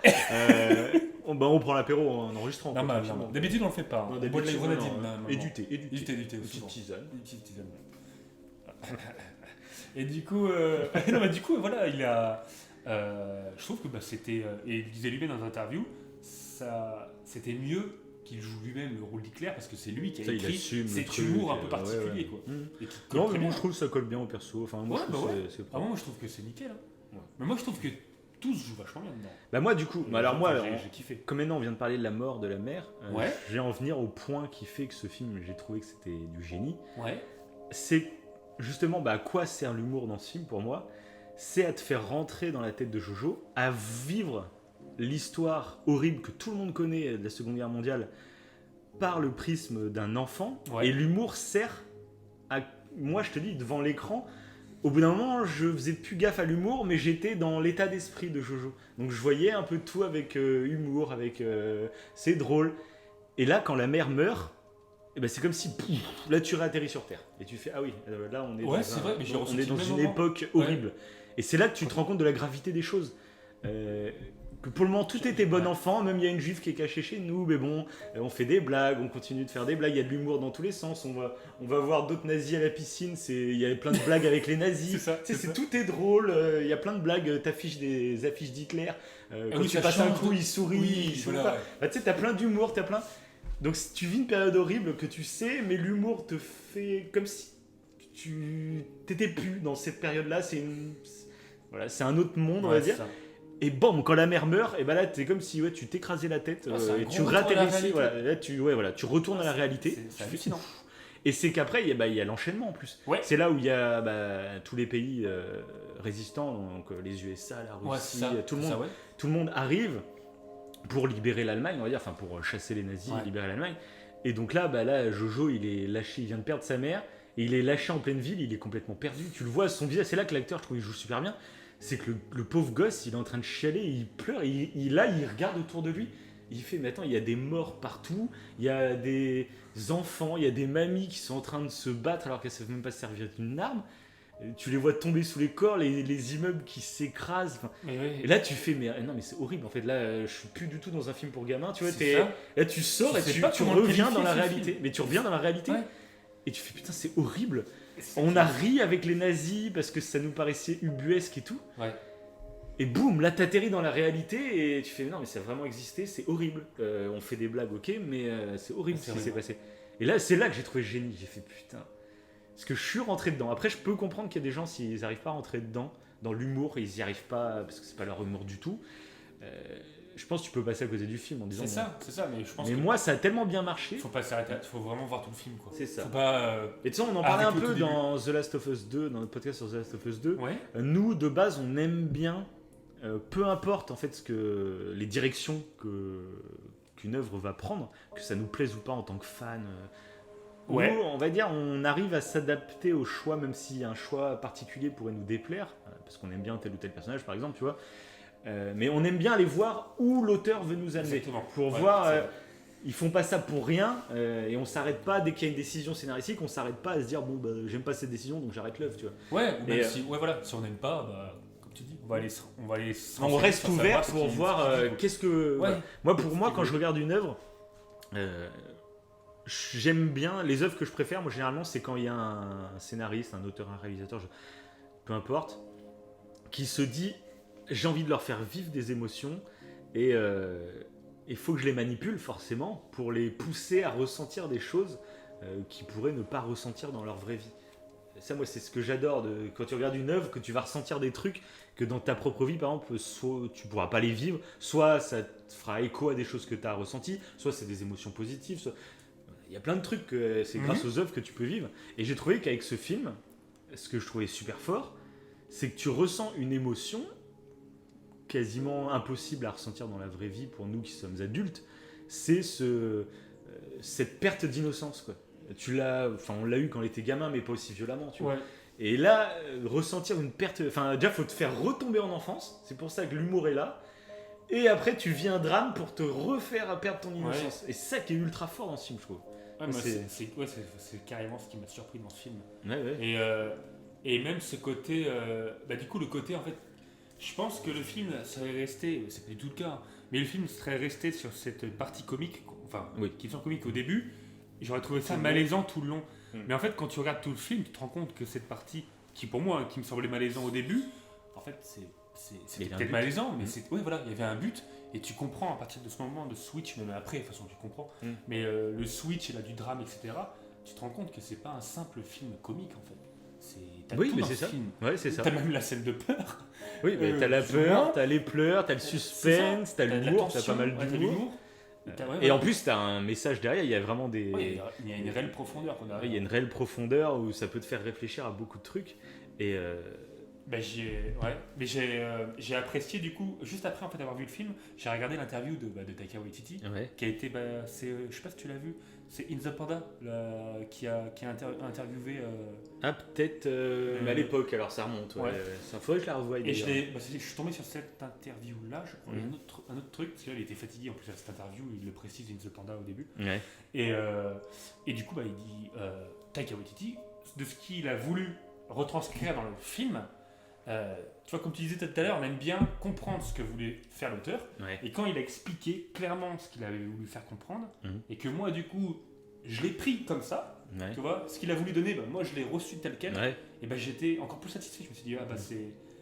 on prend l'apéro en enregistrant. quoi, Normal, tranquillement. normal. D'habitude, on le fait pas. Non, On boit de la d'habitude, grenadine. non, normalement. Et du thé. Du thé, Une souvent. petite tisane. Une petite tisane. Et du coup, non, mais du coup, voilà, il a. Je trouve que c'était. Et il disait lui-même dans une interview, c'était mieux qu'il joue lui-même le rôle d'Hitler parce que c'est lui qui a Ça, il écrit assume le cet truc, humour un peu ouais, particulier, ouais. quoi. Et qui colle Non, très mais bien. moi je trouve que ça colle bien au perso. Enfin, moi Ouais, je bah trouve ouais. que c'est Ah, propre. moi, je trouve que c'est nickel. Hein. Ouais. Mais moi, je trouve que tous jouent vachement bien dedans. Bah, moi, du coup, alors moi, j'ai kiffé. comme maintenant on vient de parler de la mort de la mère, Ouais. je vais en venir au point qui fait que ce film, j'ai trouvé que c'était du génie. Ouais. C'est justement à quoi sert l'humour dans ce film pour moi. C'est à te faire rentrer dans la tête de Jojo, à vivre l'histoire horrible que tout le monde connaît de la Seconde Guerre mondiale par le prisme d'un enfant. Ouais. Et l'humour sert à... Moi, je te dis, devant l'écran, au bout d'un moment, je faisais plus gaffe à l'humour, mais j'étais dans l'état d'esprit de Jojo. Donc je voyais un peu tout avec humour, avec... c'est drôle. Et là, quand la mère meurt, eh ben, c'est comme si là tu réatterris sur Terre. Et tu fais, ah oui, là on est Ouais, dans, c'est vrai, mais j'ai on ressenti est dans le même une moment. époque horrible. Et c'est là que tu te rends compte de la gravité des choses. Que pour le moment tout était bon enfant, même il y a une juive qui est cachée chez nous, mais bon, on fait des blagues, on continue de faire des blagues, il y a de l'humour dans tous les sens, on va voir d'autres nazis à la piscine, il y a plein de blagues avec les nazis, C'est ça, Tu sais, c'est ça. tout est drôle, il y a plein de blagues, t'affiches des affiches d'Hitler, quand oui, tu ça passes un change coup de- il sourit, Oui, il sourit voilà, pas. ouais. Bah, tu sais, t'as plein d'humour, t'as plein... Donc si tu vis une période horrible que tu sais, mais l'humour te fait comme si tu t'étais plus dans cette période-là, voilà, c'est un autre monde, on va Ouais, dire. c'est ça. Et bam, quand la mère meurt, et ben là, t'es comme si tu t'écrasais la tête Ah, c'est un et gros tu retour à la réatterrissais. réalité. Voilà, là, tu retournes à la réalité. C'est Tu fais, hallucinant. ouf. Et c'est qu'après, il y a l'enchaînement en plus. Ouais. C'est là où il y a tous les pays résistants, donc les USA, la Ouais, Russie, c'est ça. tout le C'est monde. ça, ouais. Tout le monde arrive pour libérer l'Allemagne, on va dire, enfin pour chasser les nazis Ouais. et libérer l'Allemagne. Et donc là, Jojo, il est lâché, il vient de perdre sa mère, et il est lâché en pleine ville, il est complètement perdu. Tu le vois, son visage, c'est là que l'acteur, je trouve, il joue super bien. C'est que le pauvre gosse, il est en train de chialer, il pleure, il regarde autour de lui. Il fait, mais attends, il y a des morts partout, il y a des enfants, il y a des mamies qui sont en train de se battre alors qu'elles ne savent même pas se servir d'une arme. Tu les vois tomber sous les corps, les immeubles qui s'écrasent. Enfin, Mais ouais. et là, tu fais, mais non, mais c'est horrible. En fait, là, je suis plus du tout dans un film pour gamins. Tu vois, C'est ça. là, tu sors Tu et sais tu pas comment le reviens dans la qualifier, ce réalité. film. Mais tu reviens dans la réalité Ouais. et tu fais, putain, c'est horrible. C'est On ça. a ri avec les nazis parce que ça nous paraissait ubuesque et tout. Ouais. Et boum, là, t'atterris dans la réalité et tu fais, non, mais ça a vraiment existé, c'est horrible. On fait des blagues, ok, mais c'est horrible C'est ce qui s'est horrible. passé. Et là, c'est là que j'ai trouvé génie. J'ai fait, putain. Parce que je suis rentré dedans. Après, je peux comprendre qu'il y a des gens, s'ils n'arrivent pas à rentrer dedans, dans l'humour, et ils n'y arrivent pas parce que c'est pas leur humour du tout. Je pense que tu peux passer à côté du film en disant. C'est ça, c'est ça. Mais je pense Mais que moi, ça a tellement bien marché. faut pas s'arrêter. Faut vraiment voir tout le film, quoi. C'est ça. Faut pas. Et tu sais, on en parlait Avec un le peu tout dans The Last of Us 2, dans notre podcast sur The Last of Us 2. Ouais. Nous, de base, on aime bien, peu importe en fait les directions qu'une œuvre va prendre, que ça nous plaise ou pas en tant que fan. Ouais. Nous, on va dire, on arrive à s'adapter au choix, même si un choix particulier pourrait nous déplaire, parce qu'on aime bien tel ou tel personnage, par exemple, tu vois. Mais on aime bien aller voir où l'auteur veut nous amener. Exactement. Pour Ouais, voir, c'est vrai. ils font pas ça pour rien, et on s'arrête pas dès qu'il y a une décision scénaristique, on s'arrête pas à se dire, bon, j'aime pas cette décision, donc j'arrête l'œuvre, tu vois. Ouais. Ou même Et, si, ouais, voilà. Si on n'aime pas, bah, comme tu dis, on va aller. Se On renseigner reste sur ouvert savoir ce pour qui- voir ce qui- qu'est-ce que. Ouais. voilà. Moi, pour moi, qui quand veut. je regarde une œuvre, j'aime bien les œuvres que je préfère. Moi, généralement, c'est quand il y a un scénariste, un auteur, un réalisateur, peu importe, qui se dit j'ai envie de leur faire vivre des émotions et il faut que je les manipule forcément pour les pousser à ressentir des choses qu'ils pourraient ne pas ressentir dans leur vraie vie. Ça, moi, c'est ce que j'adore quand tu regardes une œuvre, que tu vas ressentir des trucs que dans ta propre vie, par exemple, soit tu pourras pas les vivre, soit ça te fera écho à des choses que tu as ressenties, soit c'est des émotions positives. Il y a plein de trucs que c'est grâce aux œuvres que tu peux vivre. Et j'ai trouvé qu'avec ce film, ce que je trouvais super fort, c'est que tu ressens une émotion quasiment impossible à ressentir dans la vraie vie pour nous qui sommes adultes. C'est cette perte d'innocence, quoi. On l'a eu quand on était gamin, mais pas aussi violemment, tu vois. Ouais. Et là, ressentir une perte... Enfin, déjà, faut te faire retomber en enfance. C'est pour ça que l'humour est là. Et après, tu vis un drame pour te refaire perdre ton innocence. Et c'est ça qui est ultra fort dans ce film, je trouve. Ouais, moi, c'est- c'est carrément ce qui m'a surpris dans ce film. Ouais. Et même ce côté. Du coup, le côté, en fait. Je pense que le film serait resté. C'est pas du tout le cas, hein, mais le film serait resté sur cette partie comique. Enfin, Oui. qui sont comiques au début. J'aurais trouvé ça Tout le malaisant tout le long. Mm. Mais en fait, quand tu regardes tout le film, tu te rends compte que cette partie, qui pour moi, qui me semblait malaisant au début, en fait, Il y c'était a un peut-être but. malaisant, mais Mm. ouais, voilà, il y avait un but. Et tu comprends à partir de ce moment de switch, même après, de toute façon, tu comprends. Mm. Mais le switch et là, du drame, etc., tu te rends compte que c'est pas un simple film comique, en fait. T'as Oui, tout mais dans c'est ce ça. film. Ouais, c'est ça. T'as même la scène de peur. Oui, mais t'as la plus ou moins. peur, t'as les pleurs, t'as le suspense, t'as de la l'humour, t'as tension, pas mal ouais, t'as d'humour. l'humour. Et en plus, t'as un message derrière, il y a vraiment des. Ouais, il y a une réelle profondeur qu'on a. Il y a une réelle profondeur où ça peut te faire réfléchir à beaucoup de trucs. Et J'ai apprécié du coup, juste après en fait avoir vu le film, j'ai regardé l'interview de Taika Waititi, ouais. qui a été, je sais pas si tu l'as vu, c'est In the Panda qui a interviewé. Ah, peut-être, mais à l'époque, alors ça remonte. Ouais. Ouais. Ça faudrait que je la revoie. Et je suis tombé sur cette interview-là, je crois. Il y a un autre truc, parce que là, il était fatigué en plus à cette interview, il le précise In the Panda au début. Ouais. Et du coup, il dit Taika Waititi, de ce qu'il a voulu retranscrire dans le film. Tu vois, comme tu disais tout à l'heure, on aime bien comprendre ce que voulait faire l'auteur. Ouais. Et quand il a expliqué clairement ce qu'il avait voulu faire comprendre, Mhm. et que moi, du coup, je l'ai pris comme ça, Ouais. tu vois, ce qu'il a voulu donner, moi, je l'ai reçu tel quel, Ouais. et j'étais encore plus satisfait. Je me suis dit,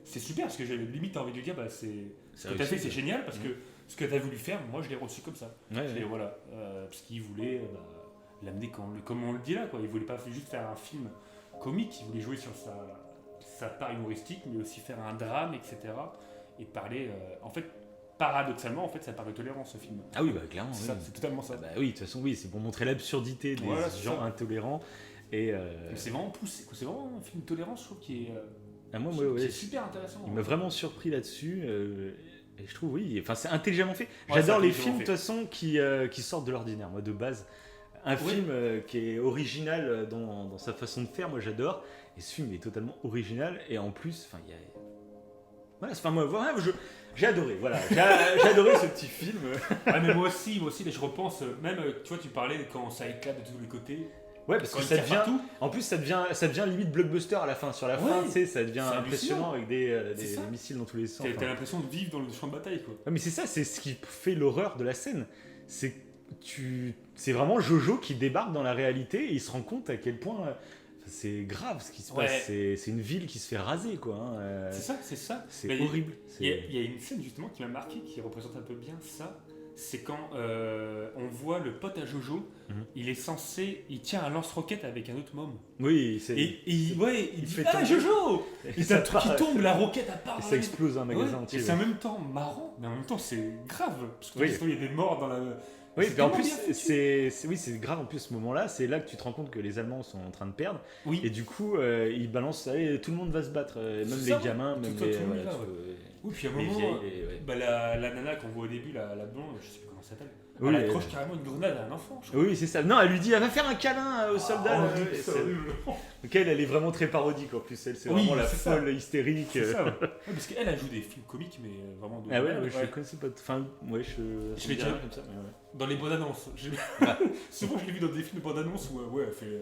c'est super, parce que j'avais limite envie de lui dire, ce que tu as fait, c'est génial, parce que ce que tu as voulu faire, moi, je l'ai reçu comme ça. Ouais, Et voilà, parce qu'il voulait l'amener comme on le dit là, quoi. Il voulait pas juste faire un film comique, il voulait jouer sur sa part humoristique, mais aussi faire un drame, etc. Et parler, en fait, paradoxalement, en fait, ça parle de tolérance, ce film. Ah oui, bah clairement. C'est oui. c'est totalement ça. Bah oui, de toute façon, oui, c'est pour montrer l'absurdité des Voilà, c'est gens ça. intolérants. Et Mais c'est vraiment poussé, quoi. C'est vraiment un film de tolérance, je trouve, qui moi, est super intéressant. il m'a vraiment surpris là-dessus. Et je trouve, oui, enfin, c'est intelligemment fait. Ouais, J'adore c'est les intelligemment films, de toute façon, qui sortent de l'ordinaire, moi, de base. Un Oui. film qui est original dans sa façon de faire, moi, j'adore. Et ce film est totalement original. Et en plus, enfin, il y a... Voilà, enfin, moi, j'ai adoré, voilà. J'ai adoré ce petit film. Ouais, mais moi aussi, là, je repense, même, tu vois, tu parlais quand ça éclate de tous les côtés. Ouais, parce Quand que il ça tire devient... partout. En plus, ça devient limite blockbuster à la fin. Sur la fin, Ouais, tu sais, ça devient c'est impressionnant hallucinant. avec des C'est ça. missiles dans tous les sens. T'as l'impression de vivre dans le champ de bataille, quoi. Ouais, mais c'est ça, c'est ce qui fait l'horreur de la scène. C'est vraiment Jojo qui débarque dans la réalité et il se rend compte à quel point c'est grave ce qui se Ouais. passe. C'est une ville qui se fait raser, quoi. Hein. C'est ça. C'est Mais horrible. Il y a une scène justement qui m'a marqué, qui représente un peu bien ça. C'est quand on voit le pote à Jojo, Mhm. il tient un lance-roquette avec un autre môme. Oui, c'est. Et il dit fait Ah tomber. Jojo Et Et ça t'as le truc qui part- tombe, la roquette à part. et ça explose un magasin Ouais, entier. et c'est en même temps marrant, mais en même temps c'est grave. Parce que Oui. justement, il y a des morts dans la. Oui, C'est puis en tellement plus, bien foutu. c'est grave en plus ce moment-là. C'est là que tu te rends compte que les Allemands sont en train de perdre. Oui. Et du coup, ils balancent, allez, tout le monde va se battre. Même C'est les ça, ouais. gamins, Tout même le les. monde voilà, y va, Oui, puis à un les moment, vieilles. Ouais. la nana qu'on voit au début, la blonde, je sais plus comment elle s'appelle, Oui, elle accroche carrément une grenade à un enfant. Je crois. Oui, c'est ça. Non, elle lui dit, elle va faire un câlin aux soldats. Oh, et c'est c'est- horrible. Donc elle est vraiment très parodique en plus. Elle, c'est Oui, vraiment la c'est ça. folle hystérique. C'est ça, ouais. Ouais, parce qu'elle a joué des films comiques, mais vraiment de. Ah ouais, malade, je connaissais pas. Enfin, ouais, Je l'ai déjà comme ça. mais ouais. Dans les bandes annonces. Souvent, je l'ai vu dans des films de bandes annonces où ouais, elle fait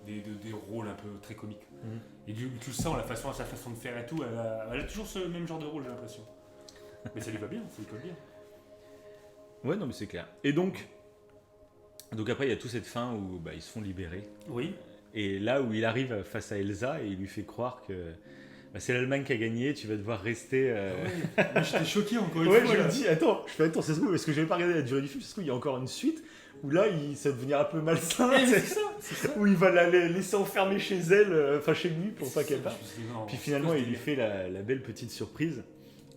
des rôles un peu très comiques. Mhm. Et tu le sens, sa façon de faire et tout, elle a toujours ce même genre de rôle, j'ai l'impression. Mais ça lui va bien, ça lui colle bien. Ouais, non, mais c'est clair. Et donc après, il y a toute cette fin où ils se font libérer. Oui. Et là où il arrive face à Elsa et il lui fait croire que c'est l'Allemagne qui a gagné, tu vas devoir rester. Moi, j'étais choqué encore une Ouais, fois. je là. me dis, attends, ça se trouve, parce que je n'avais pas regardé la durée du film, ça se trouve, il y a encore une suite où là, ça va devenir un peu malsain, Eh, mais tu sais, c'est ça. où il va la laisser enfermer chez elle, enfin chez lui, pour pas qu'elle parte. Je me suis dit, non, Puis c'est finalement, quoi ce il lui délire fait la belle petite surprise.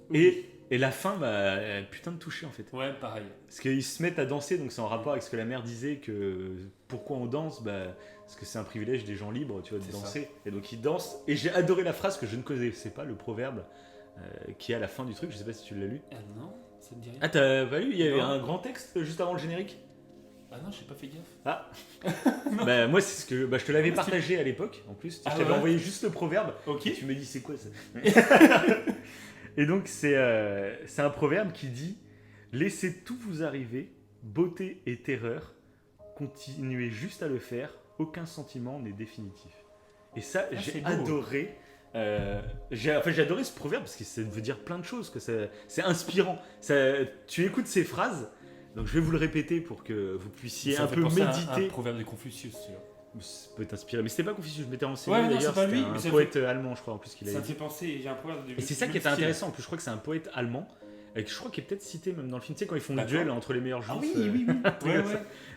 Oui. Et la fin m'a putain de touché en fait. Ouais, pareil. Parce qu'ils se mettent à danser, donc c'est en rapport avec ce que la mère disait, que pourquoi on danse, parce que c'est un privilège des gens libres, tu vois, de C'est danser. Et donc ils dansent. Et j'ai adoré la phrase que je ne connaissais pas, le proverbe, qui est à la fin du truc, je sais pas si tu l'as lu. Ah non, ça me dit rien. Ah, t'as pas lu? Il y avait Non. un grand texte juste avant le générique. Ah non, j'ai pas fait gaffe. Ah moi, c'est ce que je te l'avais partagé à l'époque, en plus. Ah je t'avais ouais. envoyé juste le proverbe. Ok. Et tu me dis, c'est quoi ça? Et donc, c'est un proverbe qui dit: laissez tout vous arriver, beauté et terreur, continuez juste à le faire, aucun sentiment n'est définitif. Et ça, j'ai c'est beau. adoré. J'ai adoré ce proverbe parce que ça veut dire plein de choses, que c'est inspirant. Tu écoutes ces phrases, donc je vais vous le répéter pour que vous puissiez Ça un me fait peu penser à méditer. un proverbe de Confucius, tu vois. Ça peut t'inspirer, mais c'était pas Confucius, je m'étais renseigné Ouais, non, d'ailleurs, c'est pas c'était lui, un mais ça poète allemand, je crois, en plus qu'il a Ça me dit. fait penser, j'ai un proverbe de Et c'est ça qui était intéressant, en plus je crois que c'est un poète allemand, et que je crois qu'il est peut-être cité même dans le film, tu sais quand ils font le D'accord. duel entre les meilleurs juifs, Ah oui, oui, oui. Ouais, ouais.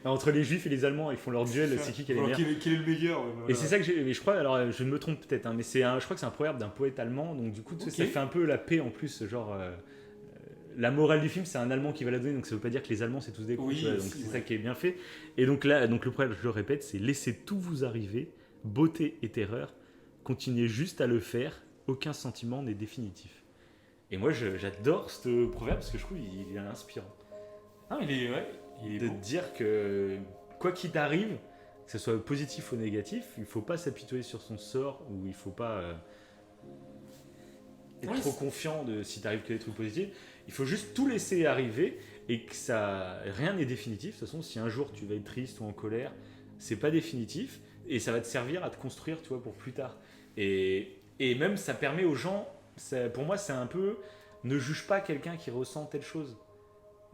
entre les juifs et les allemands, ils font leur duel, c'est qui est le meilleur. Quel est le meilleur ouais, voilà. Et c'est ça que j'ai, mais je crois, alors je me trompe peut-être, hein, mais je crois que c'est un proverbe d'un poète allemand, donc du coup tu sais, ça fait un peu la paix en plus, genre la morale du film c'est un Allemand qui va la donner, donc ça veut pas dire que les Allemands c'est tous des cons, Oui, tu vois, donc aussi, c'est ouais. ça qui est bien fait. Et donc là, donc le proverbe, je le répète, c'est laissez tout vous arriver, beauté et terreur, continuez juste à le faire, aucun sentiment n'est définitif. Et moi j'adore ce proverbe parce que je trouve il est inspirant. Non, il est De beau. te dire que quoi qu'il t'arrive, que ce soit positif ou négatif, il faut pas s'apitoyer sur son sort ou il faut pas être Oui, trop c'est- confiant de si t'arrives que des trucs positifs. Il faut juste tout laisser arriver et que ça rien n'est définitif. De toute façon, si un jour tu vas être triste ou en colère, c'est pas définitif et ça va te servir à te construire, tu vois, pour plus tard. Et même ça permet aux gens, pour moi, c'est un peu ne juge pas quelqu'un qui ressent telle chose.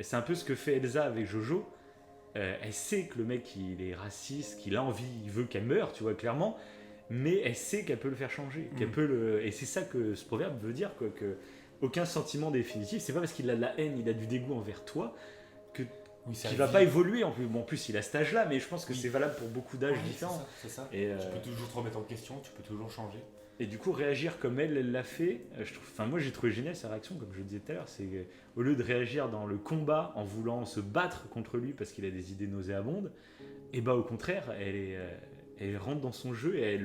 Et c'est un peu ce que fait Elsa avec Jojo. Elle sait que le mec il est raciste, qu'il a envie, il veut qu'elle meure, tu vois, clairement, mais elle sait qu'elle peut le faire changer, qu'elle peut le... Et c'est ça que ce proverbe veut dire, quoi, que aucun sentiment définitif, c'est pas parce qu'il a de la haine, il a du dégoût envers toi, Oui, ça qu'il va vit. pas évoluer en plus. Bon, en plus, il a cet âge-là, mais je pense que Oui. c'est valable pour beaucoup d'âges Ouais, différents. C'est ça. Et, Tu peux toujours te remettre en question, tu peux toujours changer. et du coup, réagir comme elle l'a fait, je trouve, enfin, moi j'ai trouvé génial sa réaction, comme je le disais tout à l'heure, c'est au lieu de réagir dans le combat en voulant se battre contre lui parce qu'il a des idées nauséabondes, et bah au contraire, elle rentre dans son jeu et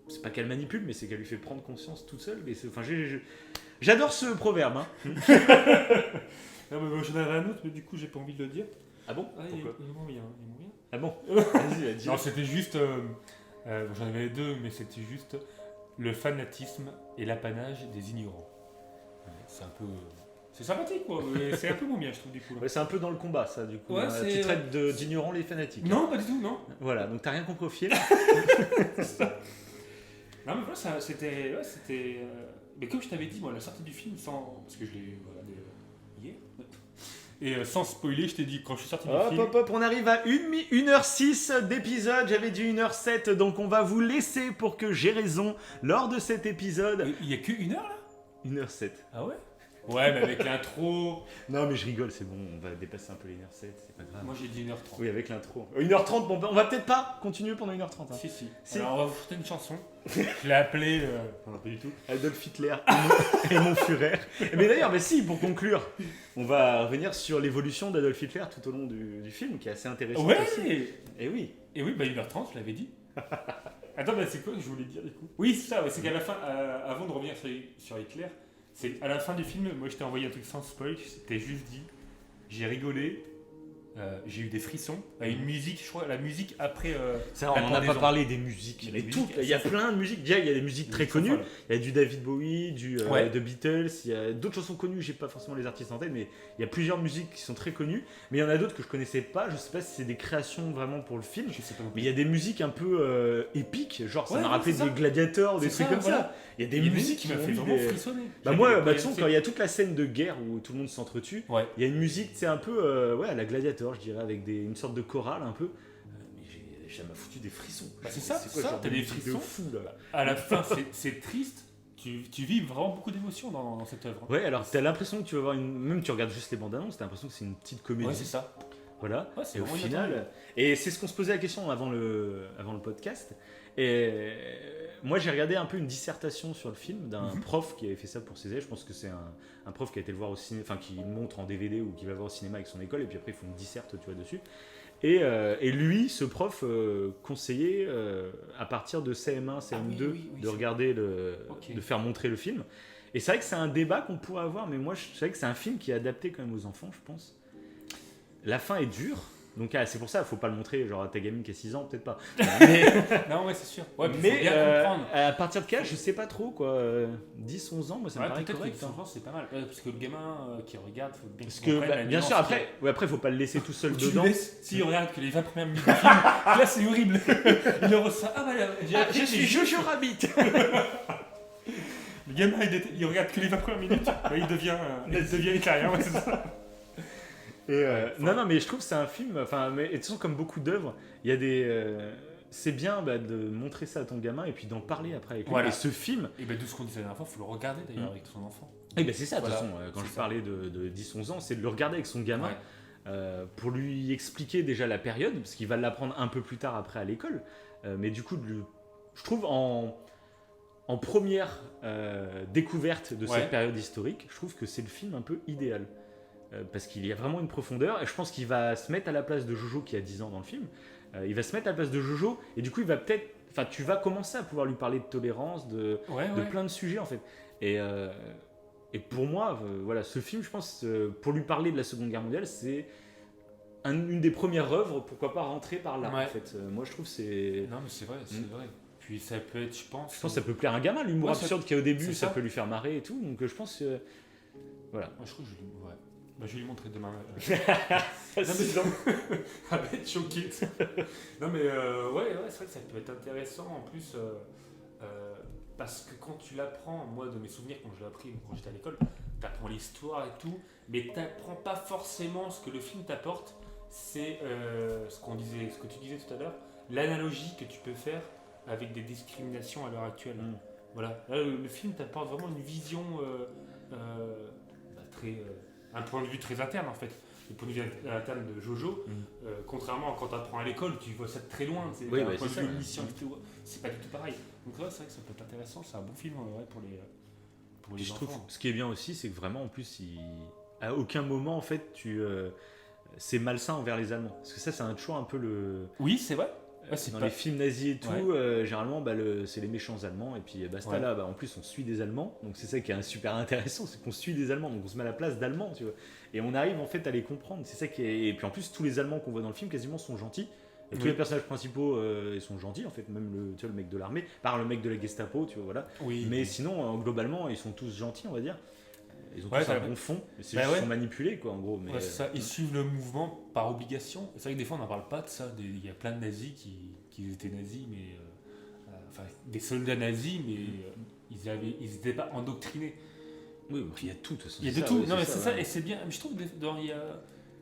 c'est pas qu'elle manipule, mais c'est qu'elle lui fait prendre conscience toute seule. Enfin, j'adore ce proverbe. Hein. Non, mais moi, j'en avais un autre, mais du coup, j'ai pas envie de le dire. Ah bon? Ah, Pourquoi? il est moins bien. Ah bon? Vas-y, dis. Non, c'était juste. J'en avais deux, mais c'était juste le fanatisme et l'apanage des ignorants. Ouais, c'est un peu. C'est sympathique, quoi. Mais c'est un peu moins bien, je trouve, du coup. Là. Ouais, c'est un peu dans le combat, ça, du coup. Ouais, Hein. c'est- Tu traites d'ignorants les fanatiques. Non, pas du tout, non. Voilà, donc t'as rien compris au film. Non, mais voilà, c'était. Ouais, c'était. Mais comme je t'avais dit, moi, la sortie du film, sans. Parce que je l'ai regardé hier. Et sans spoiler, je t'ai dit, quand je suis sorti du Hop, film. hop, hop, on arrive à 1h06 d'épisode. J'avais dit 1h07, donc on va vous laisser pour que j'ai raison lors de cet épisode. Il y a que 1 heure, là 1h07. Ah ouais. Ouais, mais avec l'intro. Non, mais je rigole, c'est bon, on va dépasser un peu les 1h07, c'est pas grave. Moi, j'ai dit 1h30. Oui, avec l'intro. 1h30, bon, on va peut-être pas continuer pendant 1h30. Hein. Si. Si. Alors, on va vous chanter une chanson. Je l'ai appelée. Non, pas du tout. Adolf Hitler et mon Führer. Mais d'ailleurs, mais si, pour conclure, on va revenir sur l'évolution d'Adolf Hitler tout au long du film, qui est assez intéressant Ouais aussi. Et oui. Et oui, bah 1h30, je l'avais dit. Attends, bah c'est quoi que je voulais dire du coup? Oui, c'est ça, ouais, c'est qu'à la fin, avant de revenir sur Hitler, c'est à la fin du film, moi je t'ai envoyé un truc sans spoil, je t'ai juste dit, j'ai rigolé, j'ai eu des frissons, une musique, je crois, la musique après. Ça, on la n'en a pas pendaison. parlé des musiques. Les Mais musiques, toutes, il y a plein de musiques. Déjà, il y a des musiques très connues. Il y a du David Bowie, Ouais. de Beatles, il y a d'autres chansons connues, j'ai pas forcément les artistes en tête, mais il y a plusieurs musiques qui sont très connues. Mais il y en a d'autres que je connaissais pas, je sais pas si c'est des créations vraiment pour le film. Je sais pas non Mais plus. il y a des musiques un peu épiques, genre ça Ouais, m'a ouais, rappelé c'est ça. des gladiateurs, des C'est trucs ça, comme voilà. ça. Il y a des Il y a une musiques qui m'a ont fait eu vraiment des- frissonner. Bah moi, de toute façon, quand il y a toute la scène de guerre où tout le monde s'entretue, Ouais. il y a une musique, c'est un peu ouais, à la gladiateur, je dirais, avec une sorte de chorale un peu. Mais ça m'a foutu des frissons. Bah, c'est ça, quoi c'est ce ça, genre t'as de des musique de frissons. fou là. À la fin, c'est triste, tu vis vraiment beaucoup d'émotions dans cette œuvre. Ouais, alors t'as l'impression que tu vas voir même tu regardes juste les bandes annonces, t'as l'impression que c'est une petite comédie. Ouais, c'est ça. Voilà. Ouais, c'est Et au vraiment final, et c'est ce qu'on se posait la question avant le podcast. Et moi, j'ai regardé un peu une dissertation sur le film d'un prof qui avait fait ça pour ses élèves. Je pense que c'est un prof qui a été le voir au cinéma, enfin qui le montre en DVD ou qui va voir au cinéma avec son école. Et puis après, ils font une disserte, tu vois, dessus. Et lui, ce prof, conseillait à partir de CM1, CM2 oui, de regarder Ok. de faire montrer le film. Et c'est vrai que c'est un débat qu'on pourrait avoir, mais moi, je sais que c'est un film qui est adapté quand même aux enfants, je pense. La fin est dure. Donc c'est pour ça, faut pas le montrer genre à ta gamine qui a 6 ans, peut-être pas. Mais, Non, ouais, c'est sûr. Ouais, mais faut mais, bien comprendre. à partir de quel âge, je sais pas trop quoi. 10, 11 ans, moi ça me Ouais, paraît peut-être correct. que 11 ans, c'est pas mal. Parce que le gamin qui regarde, faut bien Parce qu'il que comprenne la bien nuance sûr qu'il y a. après faut pas le laisser tout seul Tu le dedans. laisses, s'il regarde que les 20 premières minutes du film, là c'est horrible. Il le ressent. Ah bah j'ai appris je que suis les- Jojo Rabbit. Le gamin il regarde que les 20 premières minutes, bah, il devient italien, ouais, c'est ça. Non mais je trouve que c'est un film, enfin mais de toute façon comme beaucoup d'œuvres, il y a des c'est bien de montrer ça à ton gamin et puis d'en parler après avec lui. Voilà. Et ce film, Et ben de ce qu'on disait la dernière fois, faut le regarder d'ailleurs avec son enfant. et ben c'est ça de toute Voilà, façon quand c'est je ça. parlais de 10-11 ans, c'est de le regarder avec son gamin. Ouais. Pour lui expliquer déjà la période, parce qu'il va l'apprendre un peu plus tard après à l'école. Mais du coup, je trouve en première découverte de Ouais. cette période historique, je trouve que c'est le film un peu idéal. Parce qu'il y a vraiment une profondeur, et je pense qu'il va se mettre à la place de Jojo qui a 10 ans dans le film. Il va se mettre à la place de Jojo, et du coup, il va peut-être. Enfin, tu vas commencer à pouvoir lui parler de tolérance, de Ouais. plein de sujets en fait. Et pour moi, voilà, ce film, je pense, pour lui parler de la Seconde Guerre mondiale, c'est une des premières œuvres, pourquoi pas rentrer par là, Ouais. en fait. Moi, je trouve que c'est... Non mais c'est vrai, c'est vrai. Puis ça peut être, je pense. Je pense que ça peut plaire à un gamin, l'humour Ouais, ça- absurde qu'il y a au début, c'est ça ça. peut lui faire marrer et tout, donc je pense que... Voilà. Moi, je crois que je vais lui... Ouais. Bah, je vais lui montrer demain. Six ans. Elle va être choquée. Non mais ouais, c'est vrai que ça peut être intéressant en plus parce que quand tu l'apprends, moi de mes souvenirs quand je l'ai appris quand j'étais à l'école, t'apprends l'histoire et tout, mais t'apprends pas forcément ce que le film t'apporte. C'est ce que tu disais tout à l'heure, l'analogie que tu peux faire avec des discriminations à l'heure actuelle. Voilà, là, le film t'apporte vraiment une vision très un point de vue très interne en fait. Le point de vue interne de Jojo, contrairement à quand tu apprends à l'école, tu vois ça de très loin. C'est Oui, un bah, point c'est de vue ça, ouais. omniscient et tout. C'est pas du tout pareil. Donc ouais, c'est vrai que ça peut être intéressant. C'est un bon film ouais, pour les Je enfants. trouve, ce qui est bien aussi, c'est que vraiment, en plus, à aucun moment, en fait, c'est malsain envers les Allemands. Parce que ça, c'est toujours un peu le... Oui, c'est vrai. Ouais, Dans les films nazis et tout, Ouais. généralement, c'est les méchants allemands, et puis basta Ouais. là. En plus, on suit des Allemands, donc c'est ça qui est super intéressant, c'est qu'on suit des Allemands, donc on se met à la place d'Allemands, tu vois. Et on arrive en fait à les comprendre. C'est ça qui est... Et puis en plus, tous les Allemands qu'on voit dans le film, quasiment, sont gentils. Et tous Oui. les personnages principaux, ils sont gentils, en fait, même le mec de l'armée, par le mec de la Gestapo, tu vois, voilà. Oui. Mais sinon, globalement, ils sont tous gentils, on va dire. Ils ont Ouais, tous un bah, bon fond, mais c'est bah juste ouais. qu'ils sont manipulés, quoi, en gros. Mais, Ouais, c'est ça. Ils suivent le mouvement par obligation. C'est vrai que des fois on n'en parle pas de ça. Il y a plein de nazis qui étaient nazis, mais enfin des soldats nazis, mais ils étaient pas endoctrinés. oui, il y a tout, de toute façon. Il y a c'est de ça, tout. ouais, Non mais c'est ça ouais. et c'est bien. Mais je trouve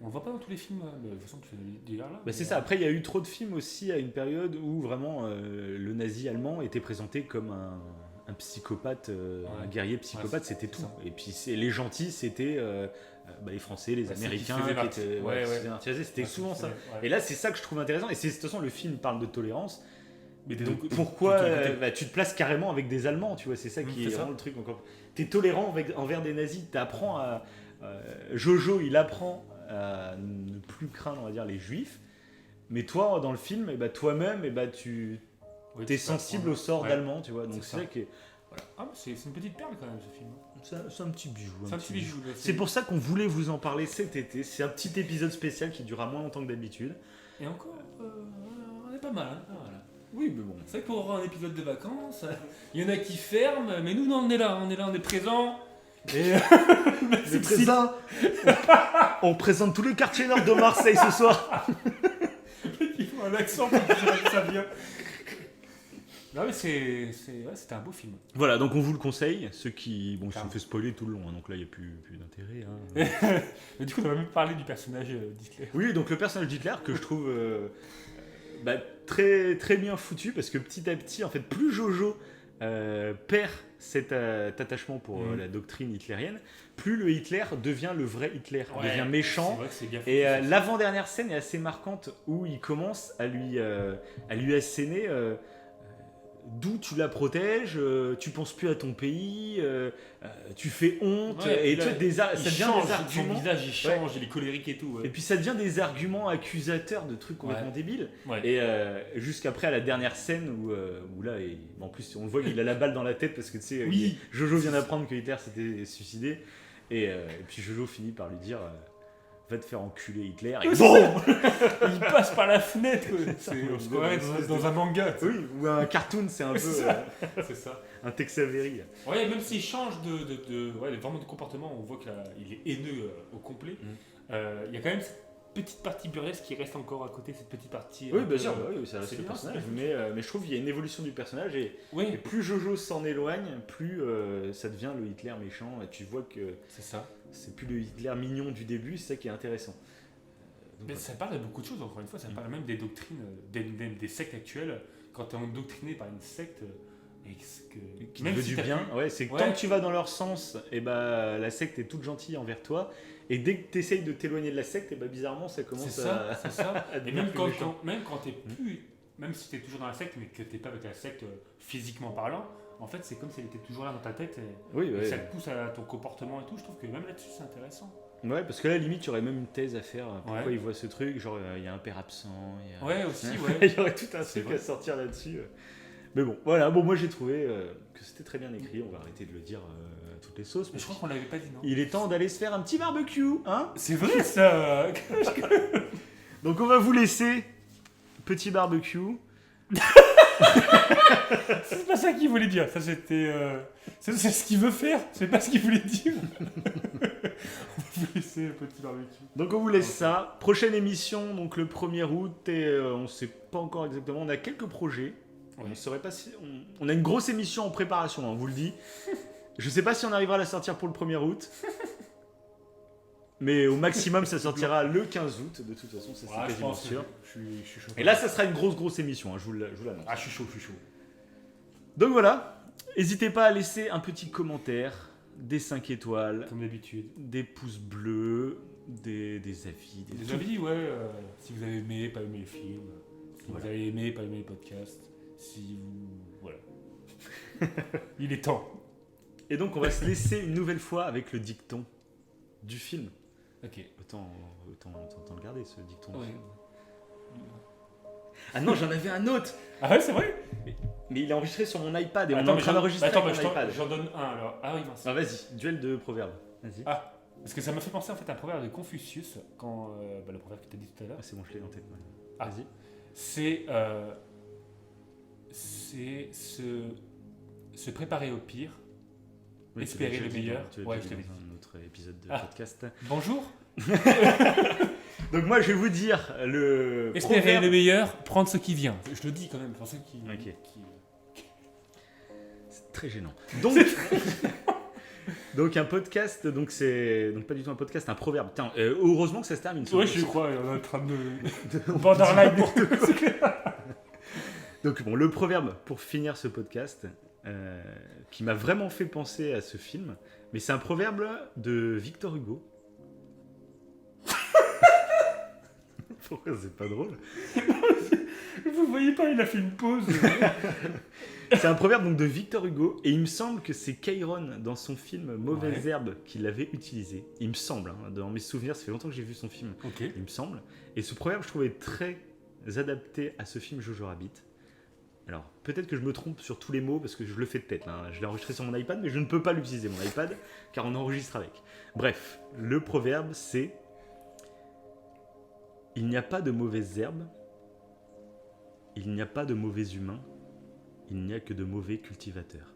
on le voit pas dans tous les films. Mais de toute façon tu fais des là. Bah, c'est ça. Après, il y a eu trop de films aussi à une période où vraiment le nazi allemand était présenté comme un psychopathe, un guerrier psychopathe, Ouais, c'était c'est tout. ça. Et puis les gentils, c'était les Français, les Bah, c'est Américains, qui se faisaient qui étaient ouais, qui se ouais. faisaient martyriser, c'était Ouais, souvent ça. ouais. Et là, c'est ça que je trouve intéressant. Et c'est de toute façon, le film parle de tolérance. Mais Donc de pourquoi tous les côtés. tu te places carrément avec des Allemands, tu vois, c'est ça qui C'est est ça. vraiment le truc encore. T'es tolérant envers des nazis, t'apprends à Jojo, il apprend à ne plus craindre, on va dire, les juifs. Mais toi, dans le film, toi-même, tu Oui, es tu peux sensible apprendre. au sort Ouais. d'Allemands, tu vois. Donc C'est c'est ça. ça qui est, Ah, mais c'est une petite perle quand même ce film. c'est un petit bijou. C'est un petit bijou. là, C'est pour ça qu'on voulait vous en parler cet été. C'est un petit épisode spécial qui durera moins longtemps que d'habitude. Et encore, on est pas mal. Hein. Voilà. Oui, mais bon. C'est vrai qu'on aura un épisode de vacances. Il y en a qui ferment, mais nous, non, on est là, on est présents. Et C'est présent. On présente tout le quartier nord de Marseille ce soir. ils font un accent pour que ça vient. Non, mais c'était un beau film. Voilà, donc on vous le conseille. Ceux qui. Bon, ils se sont Clairement. fait spoiler tout le long, hein, donc là, il n'y a plus d'intérêt. Hein. Mais du coup, on va même parler du personnage d'Hitler. Oui, donc le personnage d'Hitler que je trouve très, très bien foutu parce que petit à petit, en fait, plus Jojo perd cet attachement pour la doctrine hitlérienne, plus le Hitler devient le vrai Hitler, devient méchant. C'est vrai que c'est bien Et foutu, ça. l'avant-dernière scène est assez marquante où il commence à lui asséner d'où tu la protèges, tu penses plus à ton pays, tu fais honte, Ouais, et et là, ça devient change, des arguments. Son visage, il change, il est colérique et tout. Et puis ça devient des arguments accusateurs de trucs complètement Ouais. débiles. Ouais. Et jusqu'après à la dernière scène où là, en plus on le voit qu'il a la balle dans la tête parce que tu sais, Oui. Jojo vient d'apprendre que Hitler s'était suicidé. Et puis Jojo finit par lui dire va te faire enculer Hitler, et bon Il passe par la fenêtre. On se croirait dans un manga. Tu sais. Oui, ou un cartoon, c'est un peu C'est ça. un Tex Avery. Ouais, même s'il change vraiment de comportement, on voit qu'il est haineux au complet. Il y a quand même cette petite partie burlesque qui reste encore à côté, cette petite partie. Oui, bien sûr, oui, ça reste c'est le bien, personnage, c'est mais je trouve qu'il y a une évolution du personnage, et Oui, plus Jojo s'en éloigne, plus ça devient le Hitler méchant, et tu vois que c'est ça. c'est plus le Hitler mignon du début, c'est ça qui est intéressant. Donc, Mais ça parle de beaucoup de choses, encore une fois, ça parle même des doctrines, des sectes actuelles. Quand tu es endoctriné par une secte, qui te veut du bien, c'est que tant que tu vas dans leur sens, et la secte est toute gentille envers toi, et dès que tu essayes de t'éloigner de la secte, bizarrement ça commence c'est ça. à Et devenir même plus méchant. quand t'es plus, même si tu es toujours dans la secte, mais que tu n'es pas avec la secte physiquement parlant, en fait, c'est comme si elle était toujours là dans ta tête et ça te pousse à ton comportement et tout. Je trouve que même là-dessus, c'est intéressant. Ouais, parce que là, limite, il y aurait même une thèse à faire. Pourquoi Ouais. ils voient ce truc? Genre, il y a un père absent. Ouais, aussi, ouais. Il y aurait tout un C'est truc vrai. à sortir là-dessus. Mais bon, voilà. Bon, moi, j'ai trouvé que c'était très bien écrit. On va arrêter de le dire à toutes les sauces. Mais je crois qu'on l'avait pas dit, non? Il est temps d'aller se faire un petit barbecue, hein? C'est vrai, ça. Donc, on va vous laisser. Petit barbecue. C'est pas ça qu'il voulait dire. Ça, c'était. C'est ce qu'il veut faire. C'est pas ce qu'il voulait dire. On va vous laisser un petit barbecue. Donc, on vous laisse ça. Prochaine émission, donc le 1er août. Et on sait pas encore exactement. On a quelques projets. Ouais. On saurait pas si. On a une grosse émission en préparation, on vous le dit. Je sais pas si on arrivera à la sortir pour le 1er août. Mais au maximum, ça sortira le 15 août. De toute façon, ça c'est quasiment sûr. Je suis chaud. Et là, ça sera une grosse émission, hein, je vous l'annonce. Ah, je suis chaud. Donc voilà, n'hésitez pas à laisser un petit commentaire, des 5 étoiles, Comme d'habitude. des pouces bleus, des avis, des Des trucs. avis, ouais. Si vous avez aimé, pas aimé le film. Si Voilà. vous avez aimé, pas aimé le podcast. Si vous. Voilà. Il est temps. Et donc, on va se laisser une nouvelle fois avec le dicton du film. Ok. Autant le garder, ce dicton. du Ouais. film. Ah non, j'en avais un autre. Ah ouais, c'est vrai. Mais il est enregistré sur mon iPad et on est Attends, en mais train d'enregistrer attends, avec mais mon iPad. j'en donne un alors. Ah oui, mince. Ah vas-y, duel de proverbes. Vas-y. Ah, parce que ça m'a fait penser en fait à un proverbe de Confucius, quand le proverbe que tu as dit tout à l'heure. Ah, c'est bon, je l'ai en tête. Ouais. Ah. Vas-y. C'est se préparer au pire. Oui, Espérer tu l'as le déjà dit meilleur. tu l'as Ouais, déjà je dit l'avais dans un autre épisode de Ah. podcast. Bonjour. Donc moi, je vais vous dire le Espérer proverbe. le meilleur, prendre ce qui vient. Je le dis quand même pour ceux qui. Ok. qui- C'est très gênant. Donc, donc un podcast, donc c'est donc pas du tout un podcast, un proverbe. Putain, heureusement que ça se termine. Ouais, je crois, on est en train de. Borderline. Donc bon, le proverbe pour finir ce podcast, qui m'a vraiment fait penser à ce film, mais c'est un proverbe de Victor Hugo. Pourquoi c'est pas drôle? Vous voyez pas, il a fait une pause. C'est un proverbe donc de Victor Hugo, et il me semble que c'est Cairon dans son film Mauvaises Ouais. Herbes qui l'avait utilisé. Il me semble, hein, dans mes souvenirs, ça fait longtemps que j'ai vu son film, Ok. il me semble. Et ce proverbe, je trouvais très adapté à ce film Jojo Rabbit. Alors, peut-être que je me trompe sur tous les mots, parce que je le fais de tête, là, hein. Je l'ai enregistré sur mon iPad, mais je ne peux pas l'utiliser, mon iPad, car on enregistre avec. Bref, le proverbe, c'est... Il n'y a pas de mauvaises herbes, il n'y a pas de mauvais humains, il n'y a que de mauvais cultivateurs.